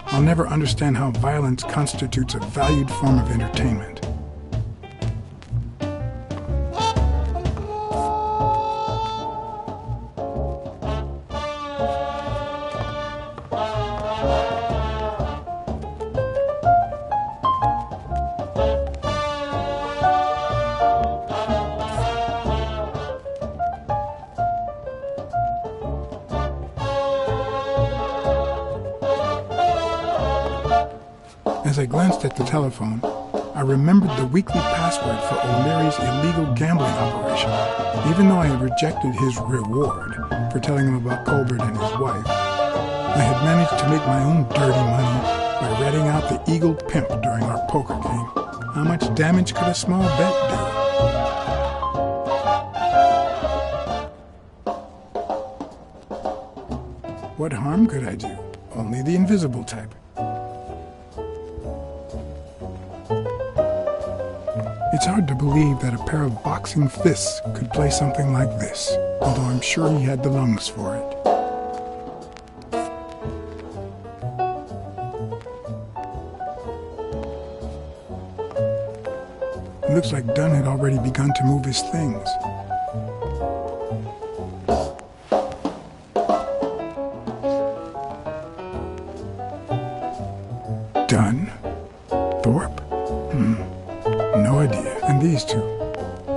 I'll never understand how violence constitutes a valued form of entertainment. As I glanced at the telephone, I remembered the weekly password for O'Leary's illegal gambling operation. Even though I had rejected his reward for telling him about Colbert and his wife, I had managed to make my own dirty money by ratting out the Eagle Pimp during our poker game. How much damage could a small bet do? What harm could I do? Only the invisible type. It's hard to believe that a pair of boxing fists could play something like this, although I'm sure he had the lungs for it. It looks like Dunn had already begun to move his things. Dunn? Thorpe? No idea. And these two,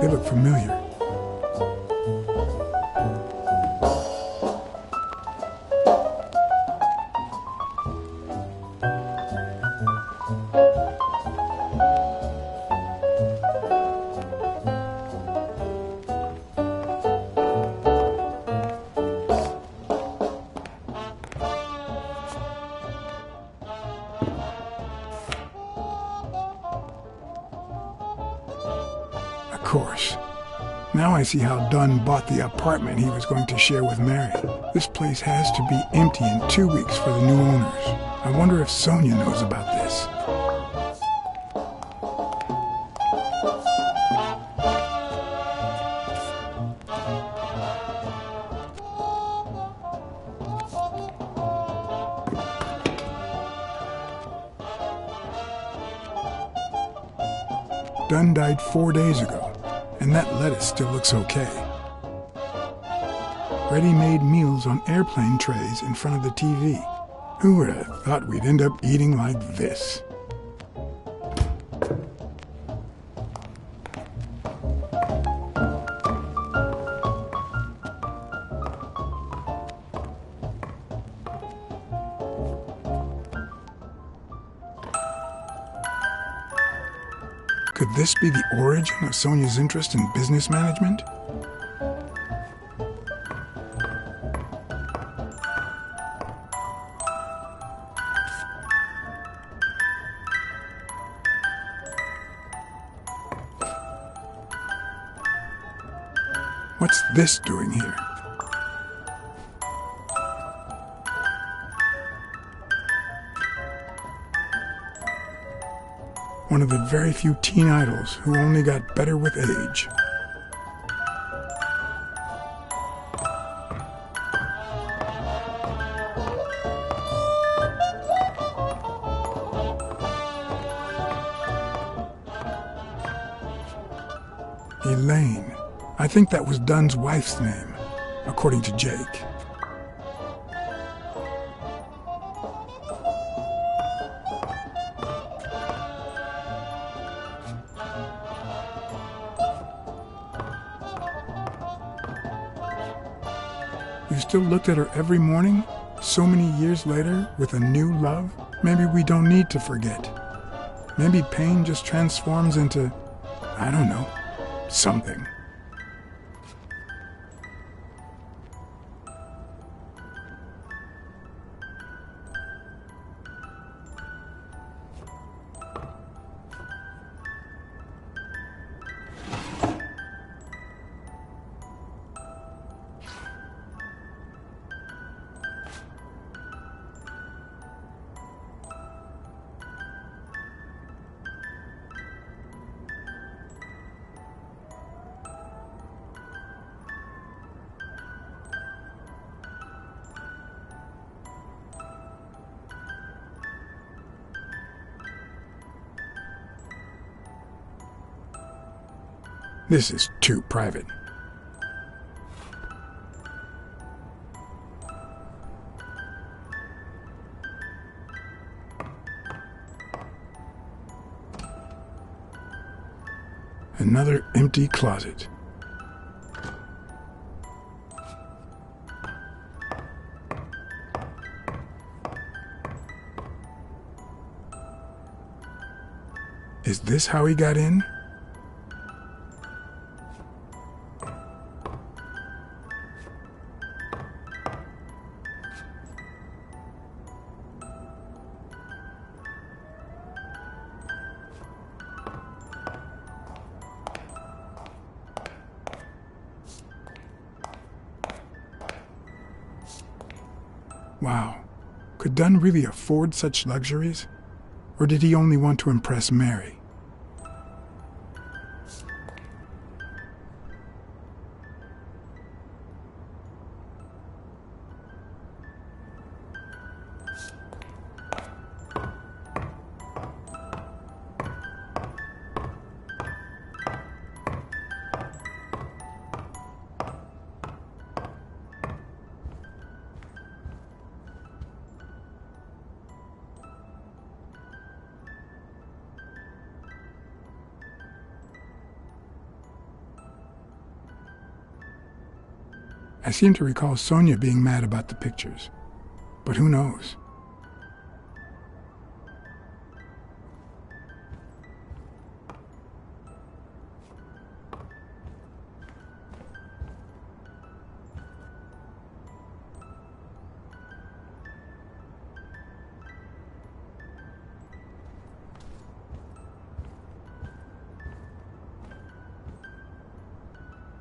they look familiar. Of course. Now I see how Dunn bought the apartment he was going to share with Mary. This place has to be empty in 2 weeks for the new owners. I wonder if Sonia knows about this. Dunn died 4 days ago, and that lettuce still looks okay. Ready-made meals on airplane trays in front of the TV. Who would have thought we'd end up eating like this? Could this be the origin of Sonia's interest in business management? What's this doing here? One of the very few teen idols who only got better with age. Elaine. I think that was Dunn's wife's name, according to Jake. You still looked at her every morning, so many years later, with a new love? Maybe we don't need to forget. Maybe pain just transforms into, I don't know, something. This is too private. Another empty closet. Is this how he got in? Wow. Could Dunn really afford such luxuries? Or did he only want to impress Mary? I seem to recall Sonia being mad about the pictures, but who knows?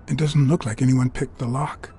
It doesn't look like anyone picked the lock.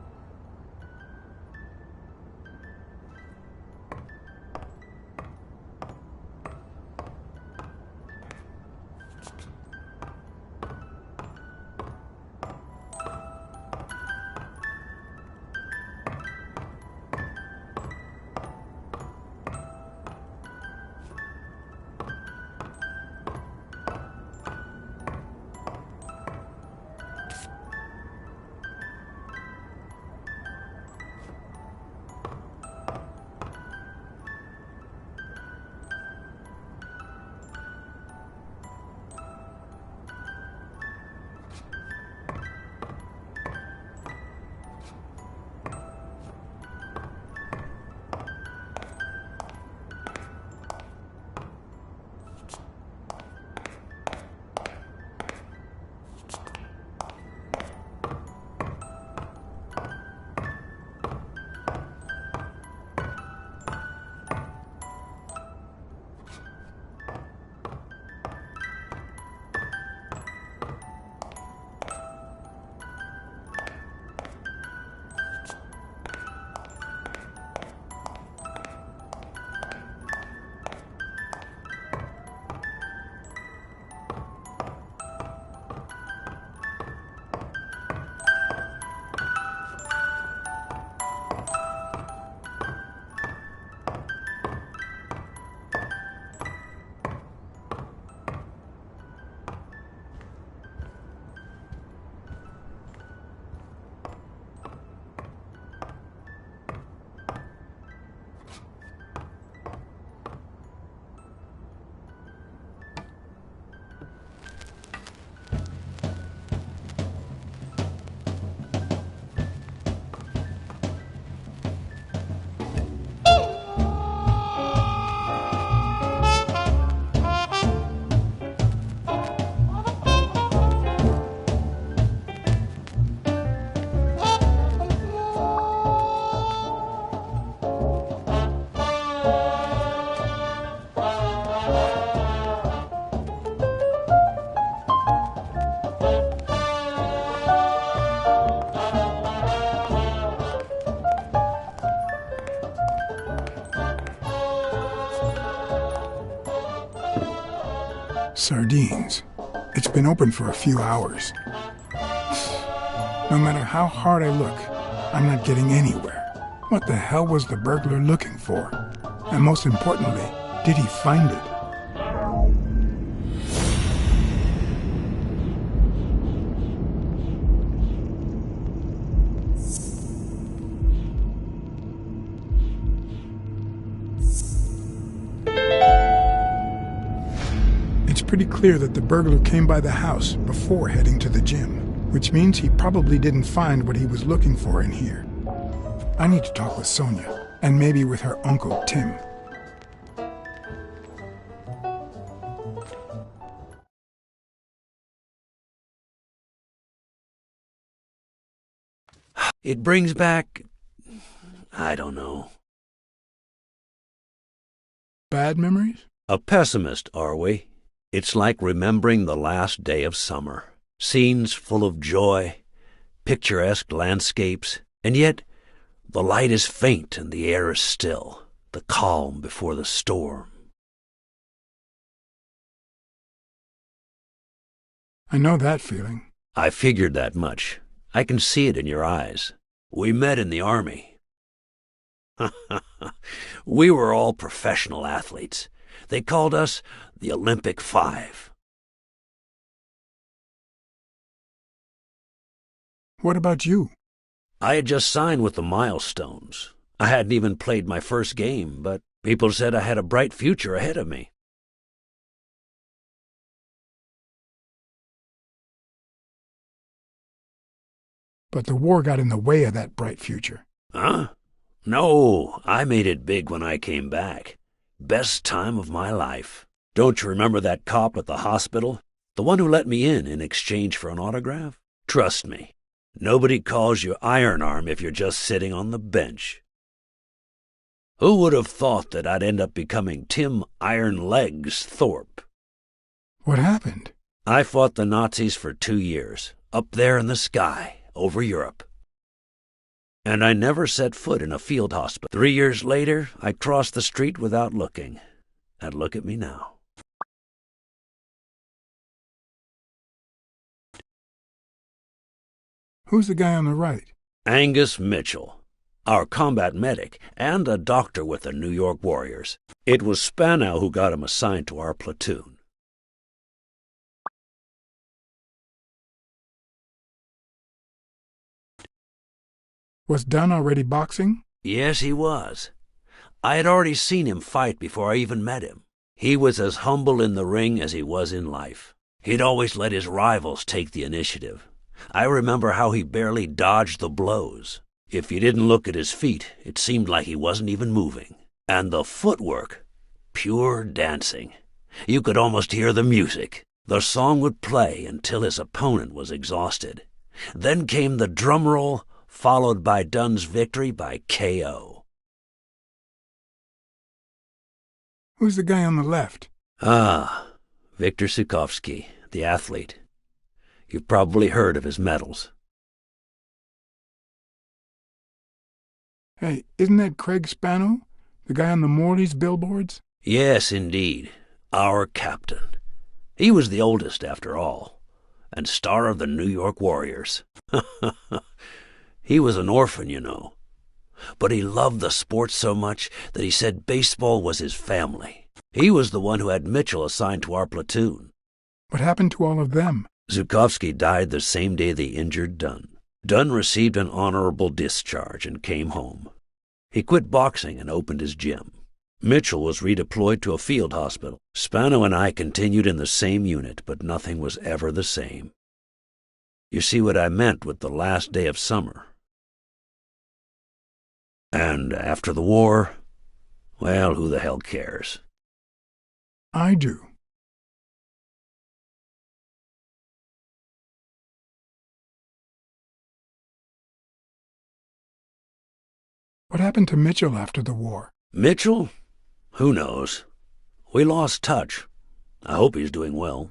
Sardines. It's been open for a few hours. No matter how hard I look, I'm not getting anywhere. What the hell was the burglar looking for? And most importantly, did he find it? It's pretty clear that the burglar came by the house before heading to the gym, which means he probably didn't find what he was looking for in here. I need to talk with Sonia, and maybe with her uncle Tim. It brings back... I don't know. Bad memories? A pessimist, are we? It's like remembering the last day of summer. Scenes full of joy, picturesque landscapes, and yet the light is faint and the air is still, the calm before the storm. I know that feeling. I figured that much. I can see it in your eyes. We met in the Army. We were all professional athletes. They called us the Olympic Five. What about you? I had just signed with the Milestones. I hadn't even played my first game, but people said I had a bright future ahead of me. But the war got in the way of that bright future. Huh? No, I made it big when I came back. Best time of my life. Don't you remember that cop at the hospital? The one who let me in exchange for an autograph? Trust me, nobody calls you Iron Arm if you're just sitting on the bench. Who would have thought that I'd end up becoming Tim Iron Legs Thorpe? What happened? I fought the Nazis for 2 years, up there in the sky, over Europe. And I never set foot in a field hospital. 3 years later, I crossed the street without looking. And look at me now. Who's the guy on the right? Angus Mitchell, our combat medic, and a doctor with the New York Warriors. It was Spanow who got him assigned to our platoon. Was Dunn already boxing? Yes, he was. I had already seen him fight before I even met him. He was as humble in the ring as he was in life. He'd always let his rivals take the initiative. I remember how he barely dodged the blows. If you didn't look at his feet, it seemed like he wasn't even moving. And the footwork, pure dancing. You could almost hear the music. The song would play until his opponent was exhausted. Then came the drum roll, followed by Dunn's victory by KO. Who's the guy on the left? Ah, Viktor Sukovsky, the athlete. You've probably heard of his medals. Hey, isn't that Craig Spano? The guy on the Morley's billboards? Yes, indeed. Our captain. He was the oldest, after all, and star of the New York Warriors. He was an orphan, you know. But he loved the sport so much that he said baseball was his family. He was the one who had Mitchell assigned to our platoon. What happened to all of them? Zukovsky died the same day they injured Dunn. Dunn received an honorable discharge and came home. He quit boxing and opened his gym. Mitchell was redeployed to a field hospital. Spano and I continued in the same unit, but nothing was ever the same. You see what I meant with the last day of summer. And after the war, well, who the hell cares? I do. What happened to Mitchell after the war? Mitchell? Who knows? We lost touch. I hope he's doing well.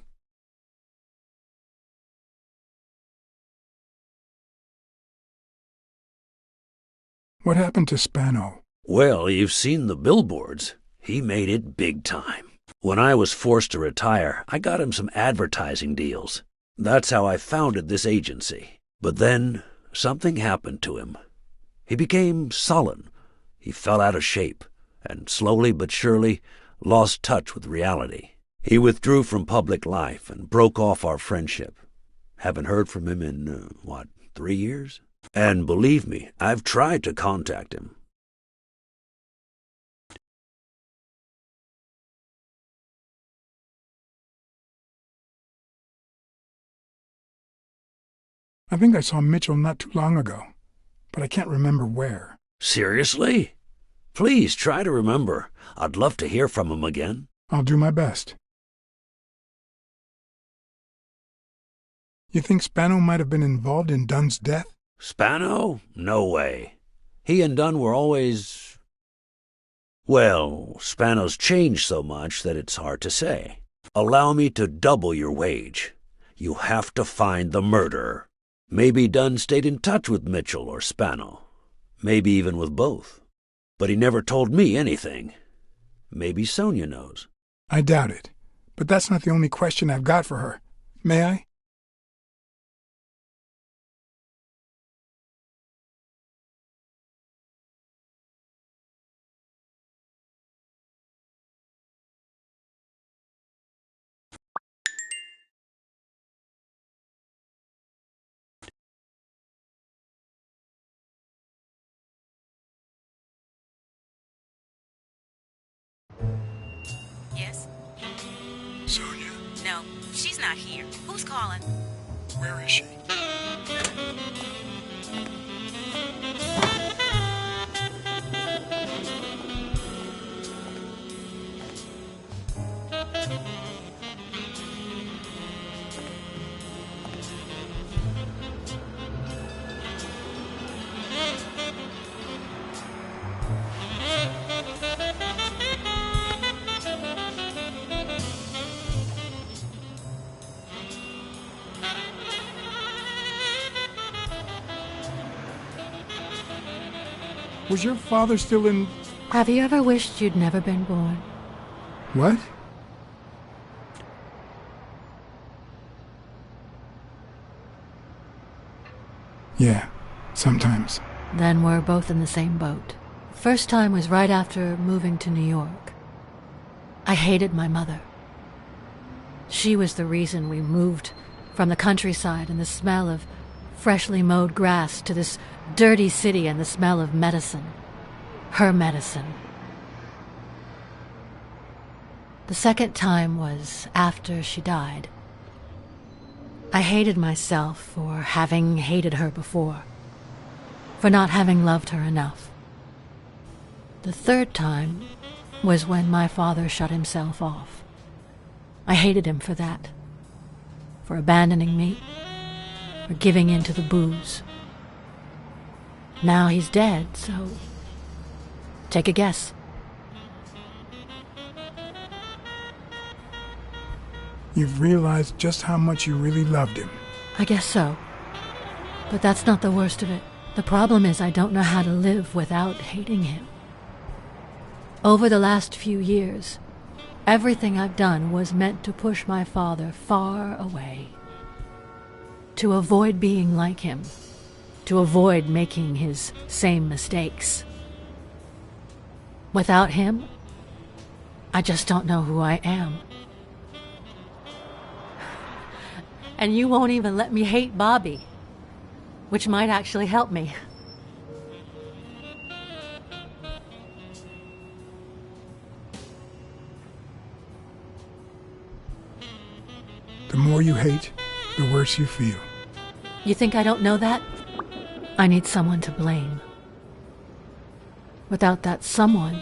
What happened to Spano? Well, you've seen the billboards. He made it big time. When I was forced to retire, I got him some advertising deals. That's how I founded this agency. But then, something happened to him. He became sullen. He fell out of shape, and slowly but surely lost touch with reality. He withdrew from public life and broke off our friendship. Haven't heard from him in, 3 years? And believe me, I've tried to contact him. I think I saw Mitchell not too long ago, but I can't remember where. Seriously? Please try to remember. I'd love to hear from him again. I'll do my best. You think Spano might have been involved in Dunn's death? Spano? No way. He and Dunn were always... Well, Spano's changed so much that it's hard to say. Allow me to double your wage. You have to find the murderer. Maybe Dunn stayed in touch with Mitchell or Spano. Maybe even with both. But he never told me anything. Maybe Sonia knows. I doubt it. But that's not the only question I've got for her. May I? Yes? Sonia? No, she's not here. Who's calling? Where is she? Was your father still in... Have you ever wished you'd never been born? What? Yeah, sometimes. Then we're both in the same boat. First time was right after moving to New York. I hated my mother. She was the reason we moved from the countryside and the smell of freshly mowed grass to this dirty city and the smell of medicine. Her medicine. The second time was after she died. I hated myself for having hated her before, for not having loved her enough. The third time was when my father shut himself off. I hated him for that, for abandoning me, for giving in to the booze. Now he's dead, so take a guess. You've realized just how much you really loved him. I guess so. But that's not the worst of it. The problem is I don't know how to live without hating him. Over the last few years, everything I've done was meant to push my father far away. To avoid being like him. To avoid making his same mistakes. Without him, I just don't know who I am. And you won't even let me hate Bobby, which might actually help me. The more you hate, the worse you feel. You think I don't know that? I need someone to blame. Without that someone,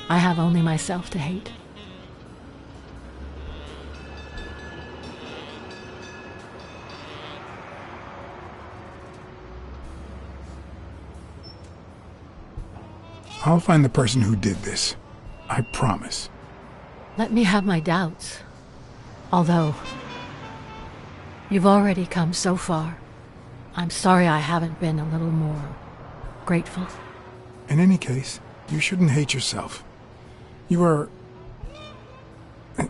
I have only myself to hate. I'll find the person who did this. I promise. Let me have my doubts. Although, you've already come so far. I'm sorry I haven't been a little more grateful. In any case, you shouldn't hate yourself. You are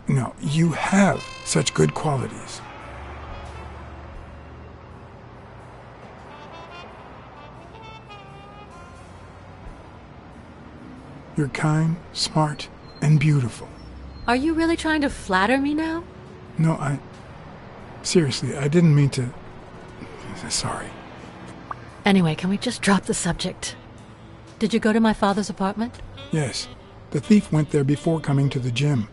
No, you have such good qualities. You're kind, smart, and beautiful. Are you really trying to flatter me now? No, seriously, I didn't mean to... Sorry. Anyway, can we just drop the subject? Did you go to my father's apartment? Yes. The thief went there before coming to the gym,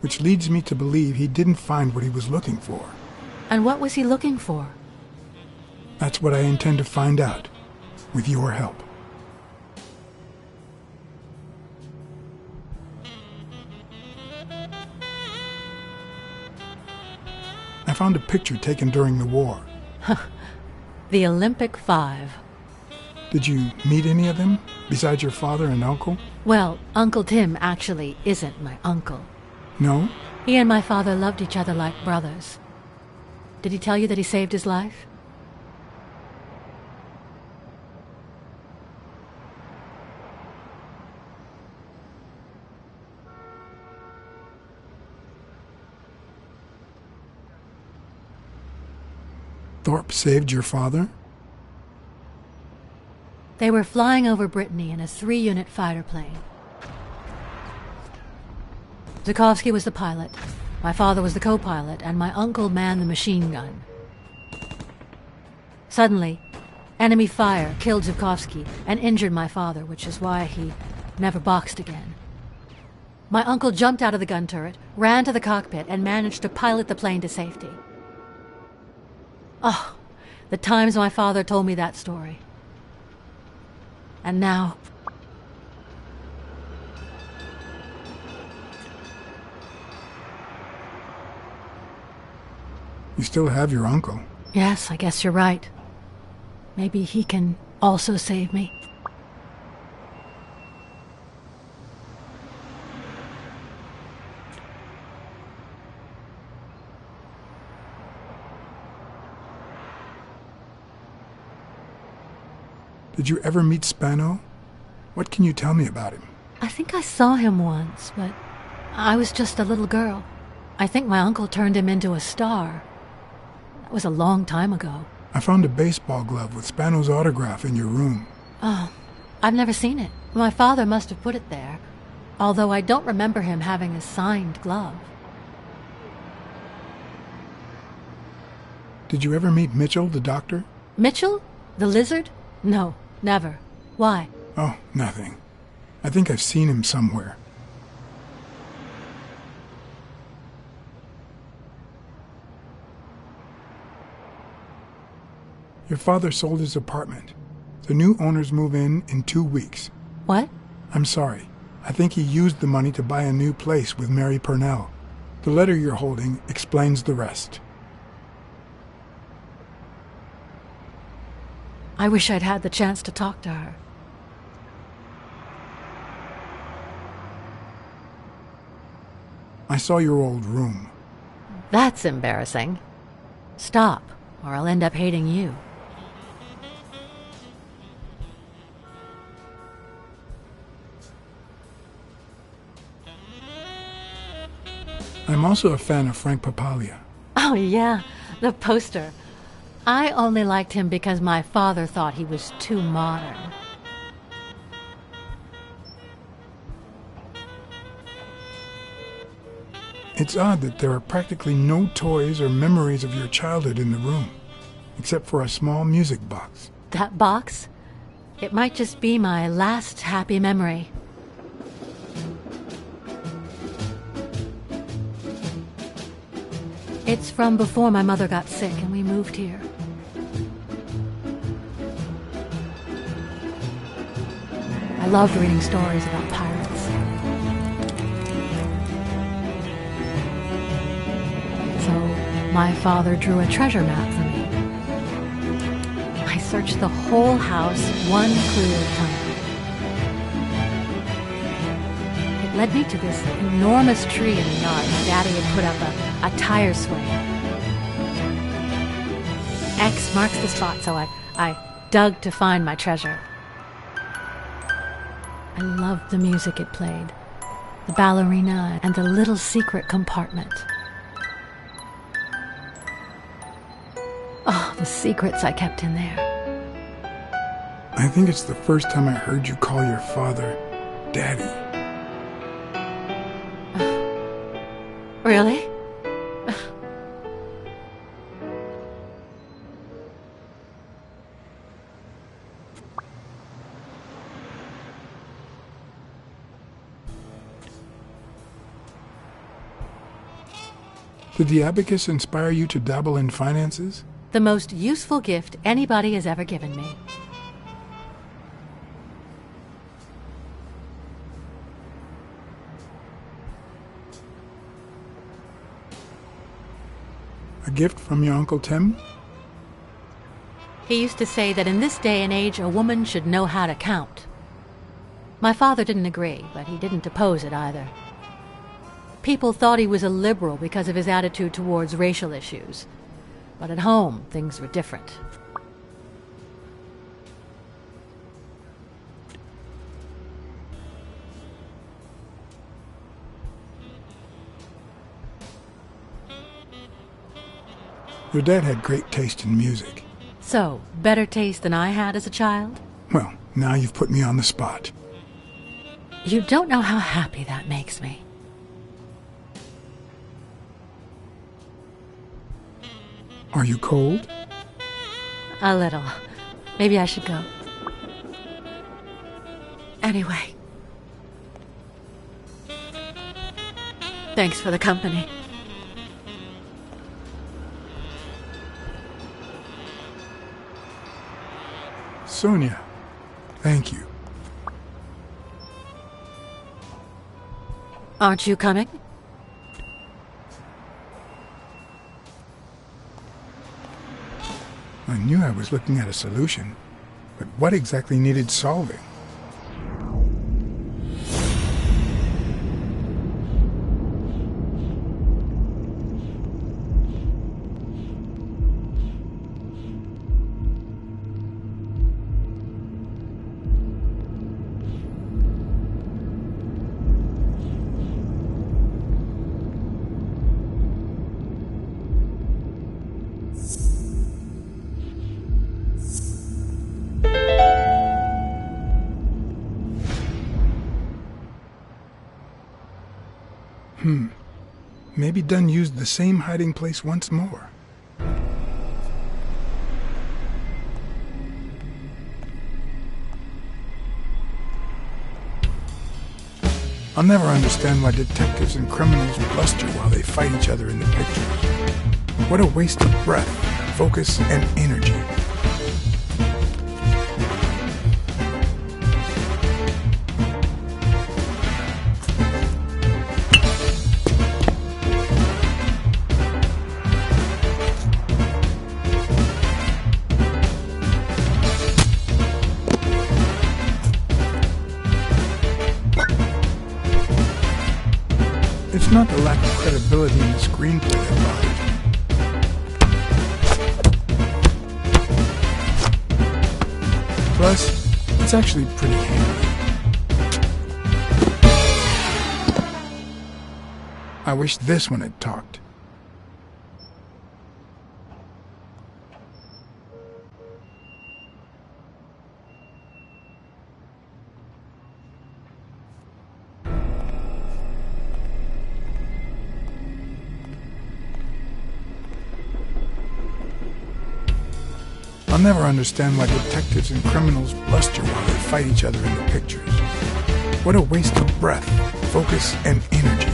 which leads me to believe he didn't find what he was looking for. And what was he looking for? That's what I intend to find out, with your help. I found a picture taken during the war. The Olympic 5. Did you meet any of them, besides your father and uncle? Well, Uncle Tim actually isn't my uncle. No? He and my father loved each other like brothers. Did he tell you that he saved his life? Thorpe saved your father? They were flying over Brittany in a 3-unit fighter plane. Zukovsky was the pilot, my father was the co-pilot, and my uncle manned the machine gun. Suddenly, enemy fire killed Zukovsky and injured my father, which is why he never boxed again. My uncle jumped out of the gun turret, ran to the cockpit, and managed to pilot the plane to safety. Oh, the times my father told me that story. And now... You still have your uncle. Yes, I guess you're right. Maybe he can also save me. Did you ever meet Spano? What can you tell me about him? I think I saw him once, but I was just a little girl. I think my uncle turned him into a star. That was a long time ago. I found a baseball glove with Spano's autograph in your room. Oh, I've never seen it. My father must have put it there, although I don't remember him having a signed glove. Did you ever meet Mitchell, the doctor? Mitchell? The lizard? No, never. Why? Oh, nothing. I think I've seen him somewhere. Your father sold his apartment. The new owners move in 2 weeks. What? I'm sorry. I think he used the money to buy a new place with Mary Purnell. The letter you're holding explains the rest. I wish I'd had the chance to talk to her. I saw your old room. That's embarrassing. Stop, or I'll end up hating you. I'm also a fan of Frank Papalia. Oh yeah, the poster. I only liked him because my father thought he was too modern. It's odd that there are practically no toys or memories of your childhood in the room, except for a small music box. That box? It might just be my last happy memory. It's from before my mother got sick and we moved here. I loved reading stories about pirates. So my father drew a treasure map for me. I searched the whole house one clue at a time. It led me to this enormous tree in the yard. My daddy had put up a tire swing. X marks the spot, so I dug to find my treasure. I loved the music it played. the ballerina, and the little secret compartment. Oh, the secrets I kept in there. I think it's the first time I heard you call your father Daddy. Really? Did the abacus inspire you to dabble in finances? The most useful gift anybody has ever given me. A gift from your Uncle Tim? He used to say that in this day and age, a woman should know how to count. My father didn't agree, but he didn't oppose it either. People thought he was a liberal because of his attitude towards racial issues. But at home, things were different. Your dad had great taste in music. So, better taste than I had as a child? Well, now you've put me on the spot. You don't know how happy that makes me. Are you cold? A little. Maybe I should go. Anyway. Thanks for the company. Sonia, thank you. Aren't you coming? I knew I was looking at a solution, but what exactly needed solving? Maybe Dunn used the same hiding place once more. I'll never understand why detectives and criminals bluster while they fight each other in the pictures. What a waste of breath, focus, and energy. It's not the lack of credibility in the screenplay that bothers me. Plus, it's actually pretty handy. I wish this one had talked. I'll never understand why detectives and criminals bluster while they fight each other in the pictures. What a waste of breath, focus, and energy.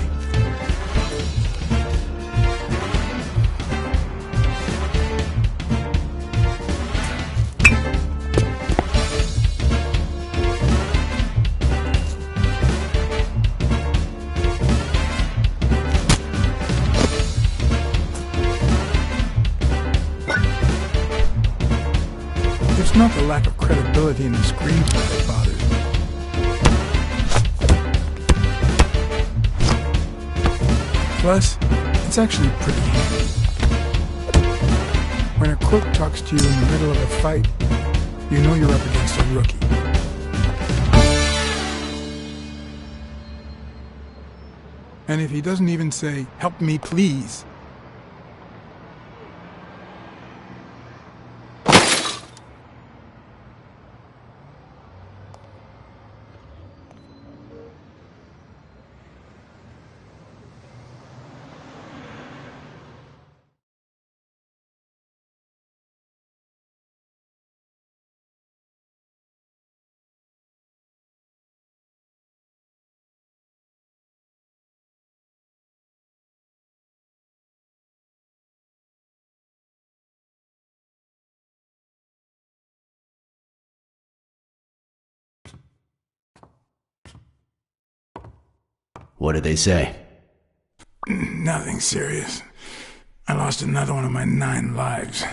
It's not the lack of credibility in the screenplay that bothers me. Plus, it's actually pretty handy. When a crook talks to you in the middle of a fight, you know you're up against a rookie. And if he doesn't even say, "Help me, please," What did they say? Nothing serious. I lost another one of my 9 lives.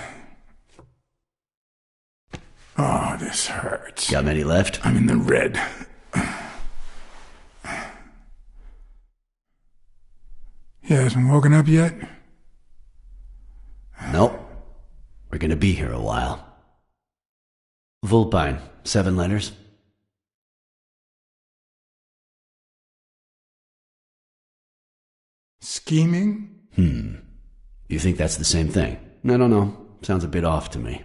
Oh, this hurts. Got many left? I'm in the red. He hasn't woken up yet? Nope. We're gonna be here a while. Vulpine, 7 letters. Scheming? You think that's the same thing? I don't know. Sounds a bit off to me.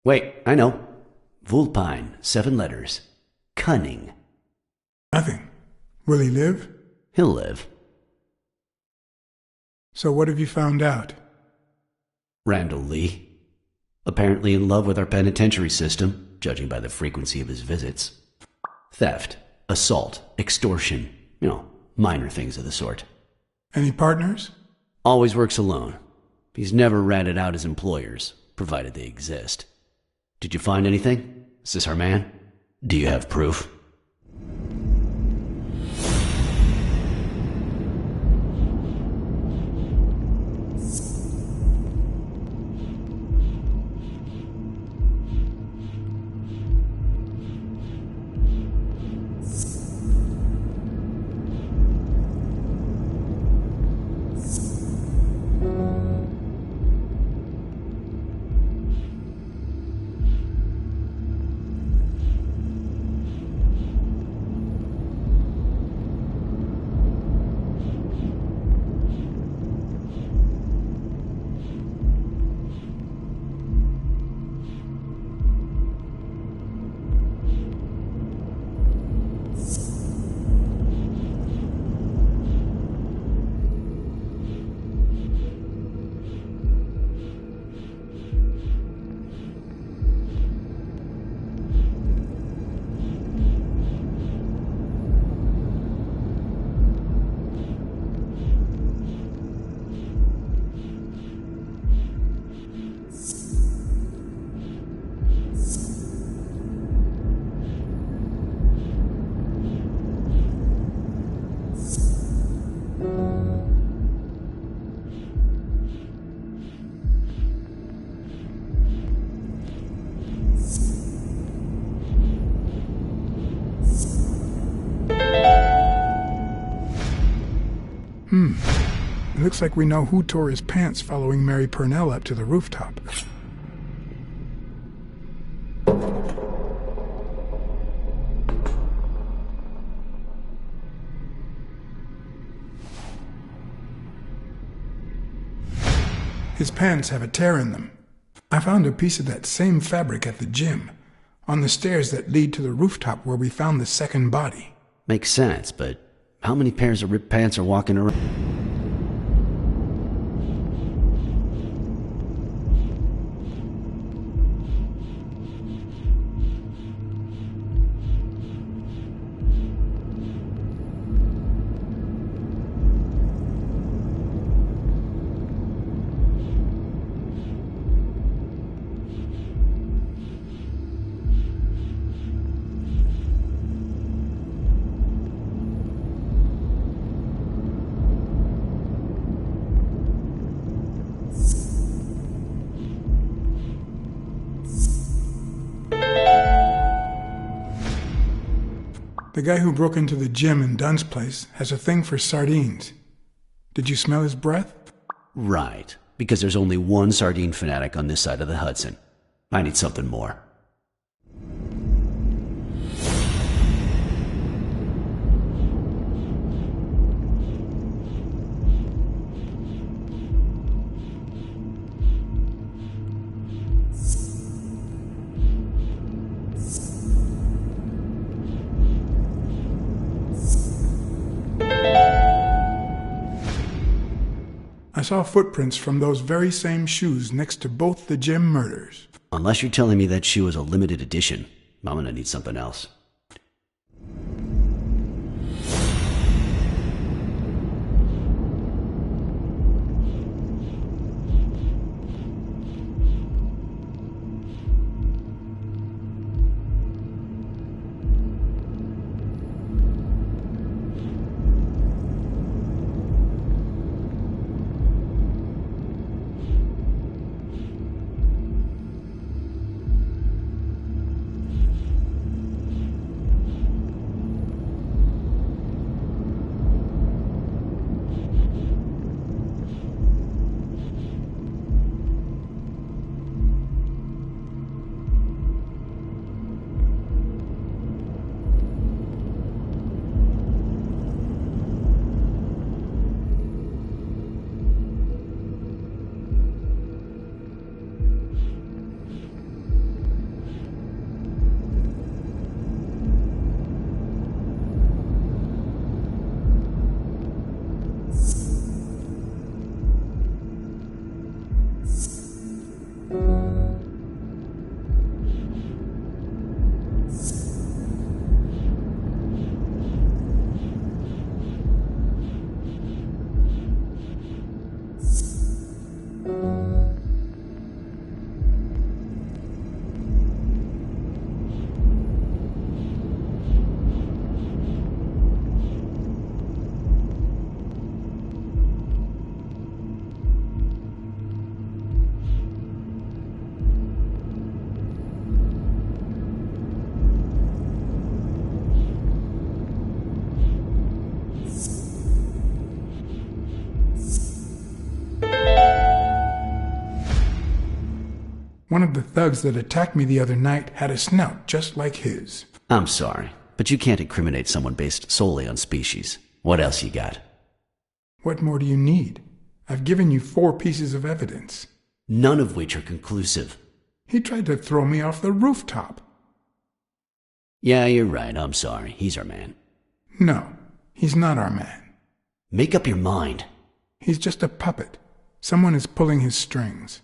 Wait, I know. Vulpine, 7 letters. Cunning. Nothing. Will he live? He'll live. So what have you found out? Randall Lee. Apparently in love with our penitentiary system, judging by the frequency of his visits. Theft, assault, extortion, minor things of the sort. Any partners? Always works alone. He's never ratted out his employers, provided they exist. Did you find anything? Is this our man? Do you have proof? It looks like we know who tore his pants following Mary Purnell up to the rooftop. His pants have a tear in them. I found a piece of that same fabric at the gym, on the stairs that lead to the rooftop where we found the second body. Makes sense, but how many pairs of ripped pants are walking around? The guy who broke into the gym in Dunn's place has a thing for sardines. Did you smell his breath? Right, because there's only one sardine fanatic on this side of the Hudson. I need something more. I saw footprints from those very same shoes next to both the gym murders. Unless you're telling me that shoe is a limited edition, I'm gonna need something else. One of the thugs that attacked me the other night had a snout just like his. I'm sorry, but you can't incriminate someone based solely on species. What else you got? What more do you need? I've given you 4 pieces of evidence. None of which are conclusive. He tried to throw me off the rooftop. Yeah, you're right. I'm sorry. He's our man. No, he's not our man. Make up your mind. He's just a puppet. Someone is pulling his strings.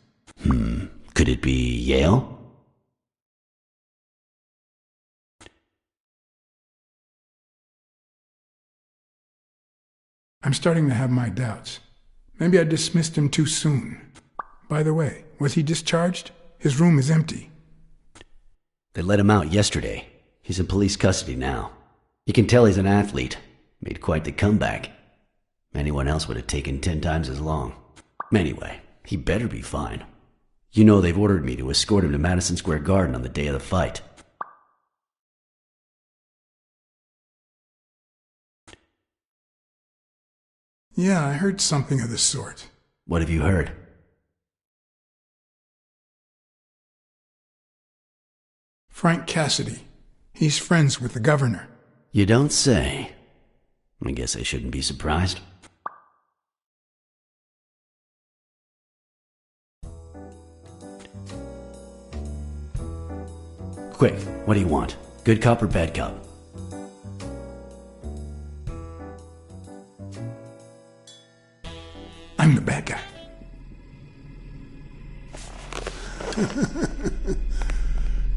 Could it be Yale? I'm starting to have my doubts. Maybe I dismissed him too soon. By the way, was he discharged? His room is empty. They let him out yesterday. He's in police custody now. You can tell he's an athlete. Made quite the comeback. Anyone else would have taken 10 times as long. Anyway, he better be fine. You know they've ordered me to escort him to Madison Square Garden on the day of the fight. Yeah, I heard something of the sort. What have you heard? Frank Cassidy. He's friends with the governor. You don't say. I guess I shouldn't be surprised. Quick, what do you want? Good cop or bad cop? I'm the bad guy.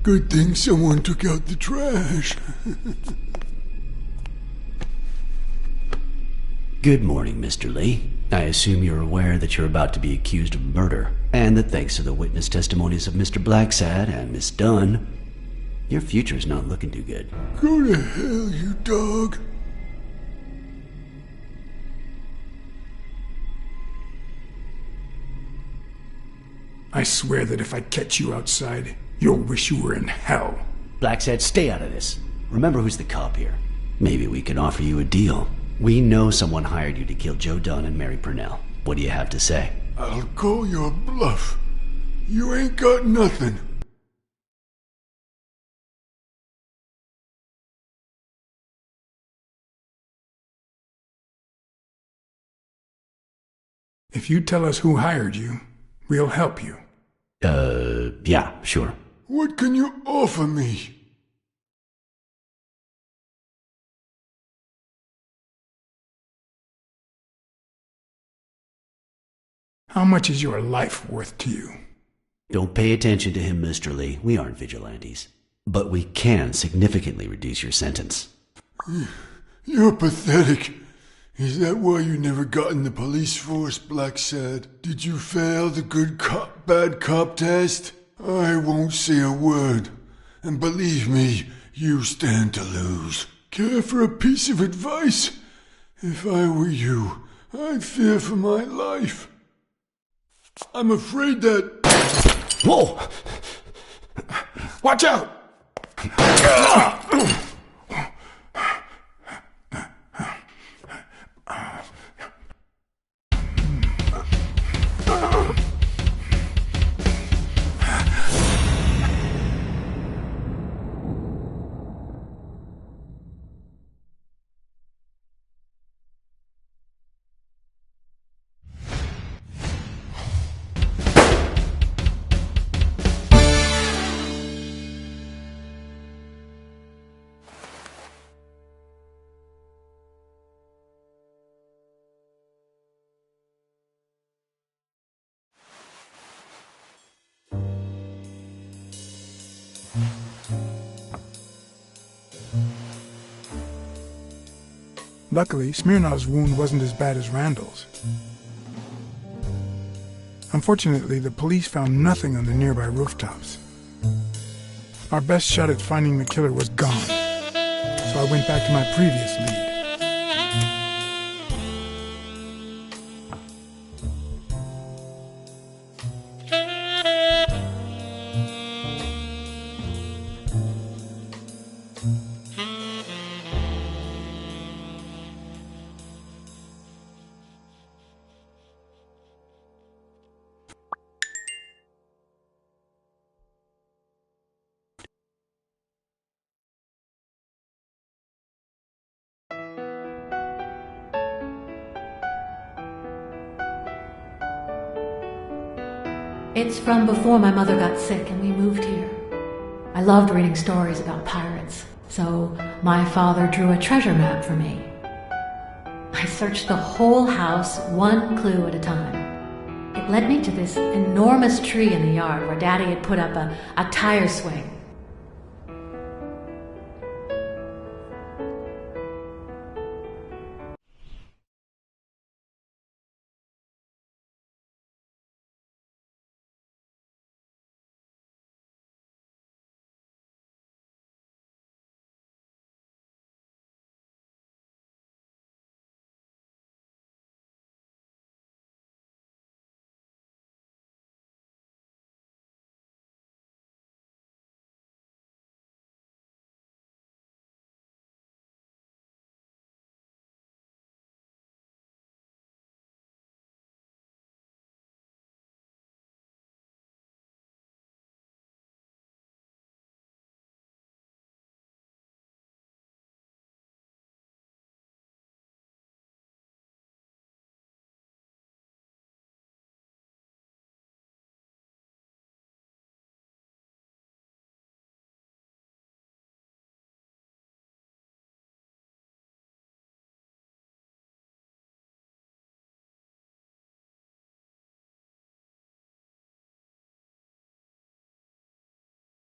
Good thing someone took out the trash. Good morning, Mr. Lee. I assume you're aware that you're about to be accused of murder, and that thanks to the witness testimonies of Mr. Blacksad and Miss Dunn, your future's not looking too good. Go to hell, you dog. I swear that if I catch you outside, you'll wish you were in hell. Blacksad, stay out of this. Remember who's the cop here. Maybe we can offer you a deal. We know someone hired you to kill Joe Dunn and Mary Purnell. What do you have to say? I'll call your bluff. You ain't got nothing. If you tell us who hired you, we'll help you. Yeah, sure. What can you offer me? How much is your life worth to you? Don't pay attention to him, Mr. Lee. We aren't vigilantes. But we can significantly reduce your sentence. You're pathetic. Is that why you never got in the police force, Blacksad? Did you fail the good cop, bad cop test? I won't say a word. And believe me, you stand to lose. Care for a piece of advice? If I were you, I'd fear for my life. I'm afraid that... Whoa! Watch out! Luckily, Smirnov's wound wasn't as bad as Randall's. Unfortunately, the police found nothing on the nearby rooftops. Our best shot at finding the killer was gone, so I went back to my previous lead. It's from before my mother got sick and we moved here. I loved reading stories about pirates, so my father drew a treasure map for me. I searched the whole house, one clue at a time. It led me to this enormous tree in the yard where Daddy had put up a tire swing.